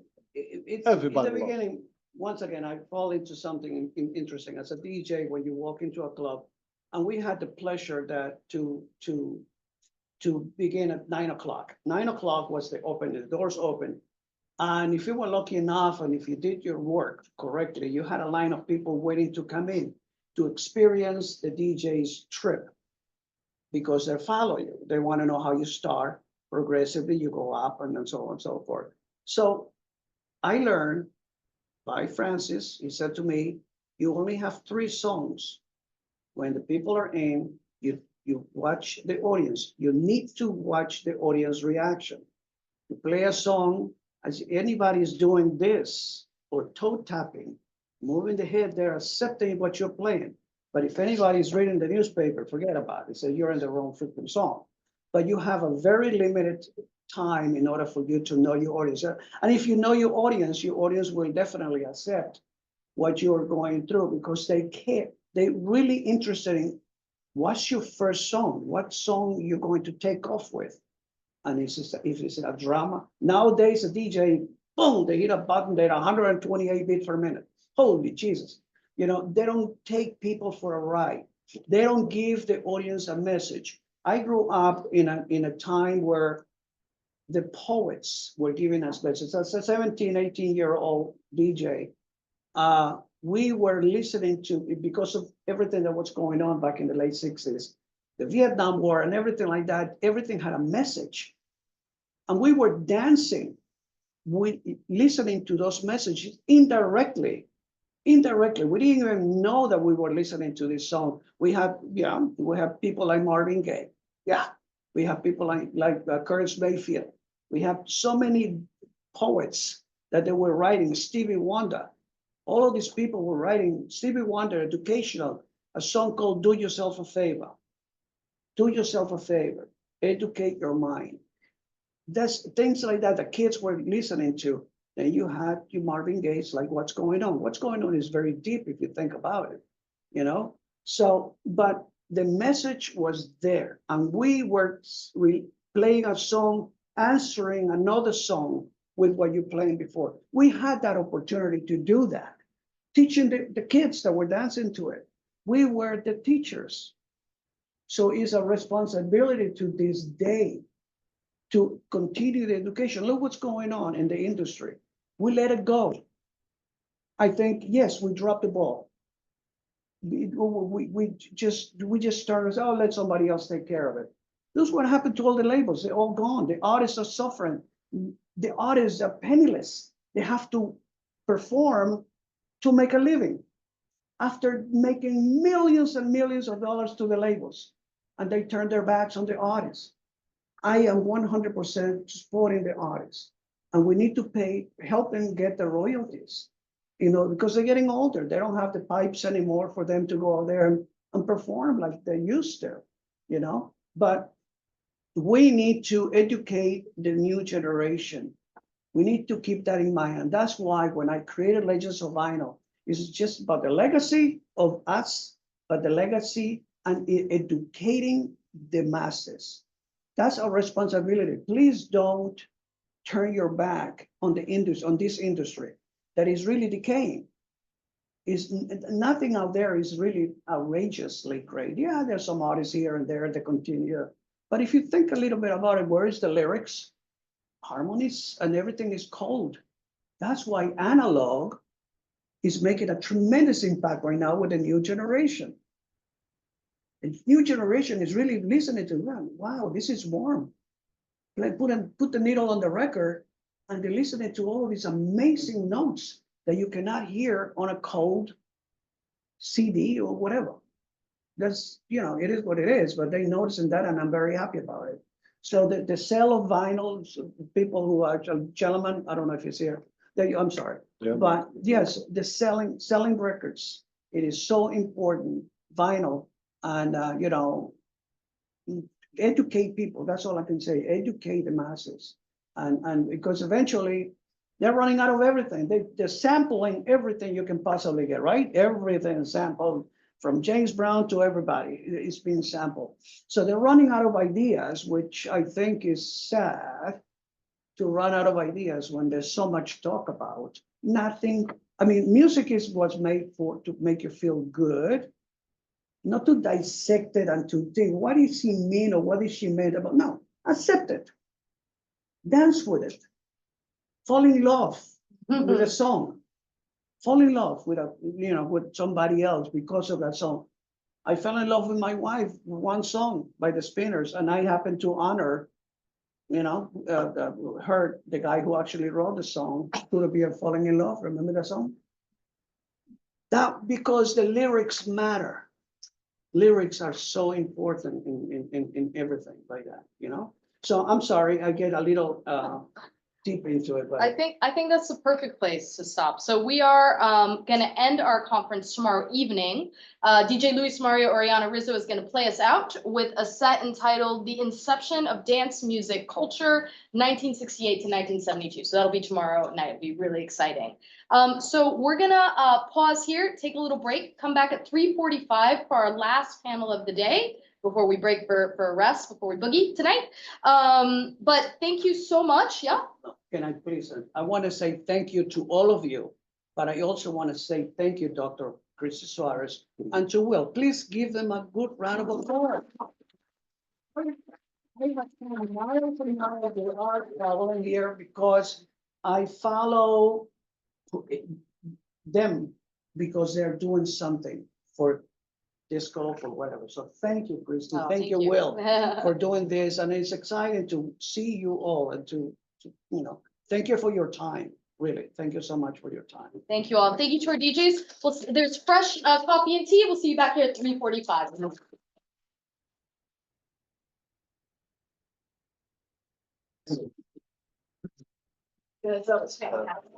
Everybody In the loves it. beginning, once again, I fall into something interesting. As a DJ, when you walk into a club, and we had the pleasure that to begin at 9 o'clock. 9 o'clock was the doors open. And if you were lucky enough, and if you did your work correctly, you had a line of people waiting to come in to experience the DJ's trip because they follow you. They want to know how you start progressively, you go up and so on and so forth. So I learned by Francis, he said to me, you only have 3 songs. When the people are in, you watch the audience. You need to watch the audience reaction. You play a song, as anybody is doing this, or toe tapping, moving the head, they're accepting what you're playing. But if anybody's reading the newspaper, forget about it. Say you're in the wrong freaking song. But you have a very limited time in order for you to know your audience. And if you know your audience will definitely accept what you're going through because they care. They're really interested in what's your first song? What song you're going to take off with? And if it's a drama, nowadays a DJ, boom, they hit a button, they're 128 beats per minute. Holy Jesus. They don't take people for a ride. They don't give the audience a message. I grew up in a time where the poets were giving us messages. As a 17, 18-year-old DJ, we were listening to, because of everything that was going on back in the late 60s, the Vietnam War and everything like that, everything had a message. And we were dancing, listening to those messages indirectly. Indirectly, we didn't even know that we were listening to this song. We have people like Marvin Gaye. Yeah, we have people like Curtis Mayfield. We have so many poets that they were writing. Stevie Wonder. All of these people were writing. Stevie Wonder, educational, a song called "Do Yourself a Favor." Do yourself a favor. Educate your mind. That's things like that the kids were listening to. Then you had your Marvin Gaye's like What's Going On. What's Going On is very deep if you think about it, you know? So, but the message was there, and we were playing a song, answering another song with what you're playing before. We had that opportunity to do that, teaching the kids that were dancing to it. We were the teachers. So it's a responsibility to this day to continue the education. Look what's going on in the industry. We let it go. I think, yes, we dropped the ball. We just started, oh, let somebody else take care of it. This is what happened to all the labels. They're all gone. The artists are suffering. The artists are penniless. They have to perform to make a living after making millions and millions of dollars to the labels, and they turn their backs on the artists. I am 100% supporting the artists, and we need to help them get the royalties, you know, because they're getting older. They don't have the pipes anymore for them to go out there and perform like they used to, you know. But we need to educate the new generation. We need to keep that in mind, and that's why when I created Legends of Vinyl, it's just about the legacy of us, but the legacy and educating the masses. That's our responsibility. Please don't turn your back on the industry, on this industry that is really decaying. Is nothing out there is really outrageously great. Yeah, there's some artists here and there that continue. But if you think a little bit about it, where is the lyrics, harmonies, and everything is cold. That's why analog is making a tremendous impact right now with the new generation. The new generation is really listening to, wow, this is warm. Like put the needle on the record, and they're listening to all of these amazing notes that you cannot hear on a cold CD or whatever. That's, you know, it is what it is, but they're noticing that, and I'm very happy about it. So the sale of vinyls, people who are gentlemen, I don't know if he's here. I'm sorry, Yeah. but yes, the selling records. It is so important. Vinyl, and you know, educate people. That's all I can say. Educate the masses, and because eventually they're running out of everything. They're sampling everything you can possibly get. Right, everything sampled. From James Brown to everybody, it's being sampled. So they're running out of ideas, which I think is sad, to run out of ideas when there's so much talk about nothing. I mean, music is what's made to make you feel good, not to dissect it and to think, what does he mean or what is she made about? No, accept it. Dance with it. Fall in love with a song. Fall in love with with somebody else because of that song. I fell in love with my wife with one song by the Spinners, and I happened to honor, the guy who actually wrote the song, Could Be a Falling in Love. Remember that song? That because the lyrics matter. Lyrics are so important in everything like that, you know. So I'm sorry, I get a little deep into it, but I think that's the perfect place to stop. So we are going to end our conference tomorrow evening. DJ Luis Mario Orellana Rizzo is going to play us out with a set entitled "The Inception of Dance Music Culture, 1968 to 1972." So that'll be tomorrow night. It'll be really exciting. So we're gonna pause here, take a little break, come back at 3:45 for our last panel of the day, before we break for a rest, before we boogie tonight. But thank you so much. Yeah. can I please, I want to say thank you to all of you, but I also want to say thank you, Dr. Christy Soares, and to Will. Please give them a good round of applause. They are following here because I follow them because they're doing something for disco, for whatever. So thank you, Christy. Oh, Thank you, Will, for doing this. And it's exciting to see you all and thank you for your time. Really, thank you so much for your time. Thank you all. Thank you to our DJs. There's fresh coffee and tea. We'll see you back here at 3:45. Good, that was fantastic.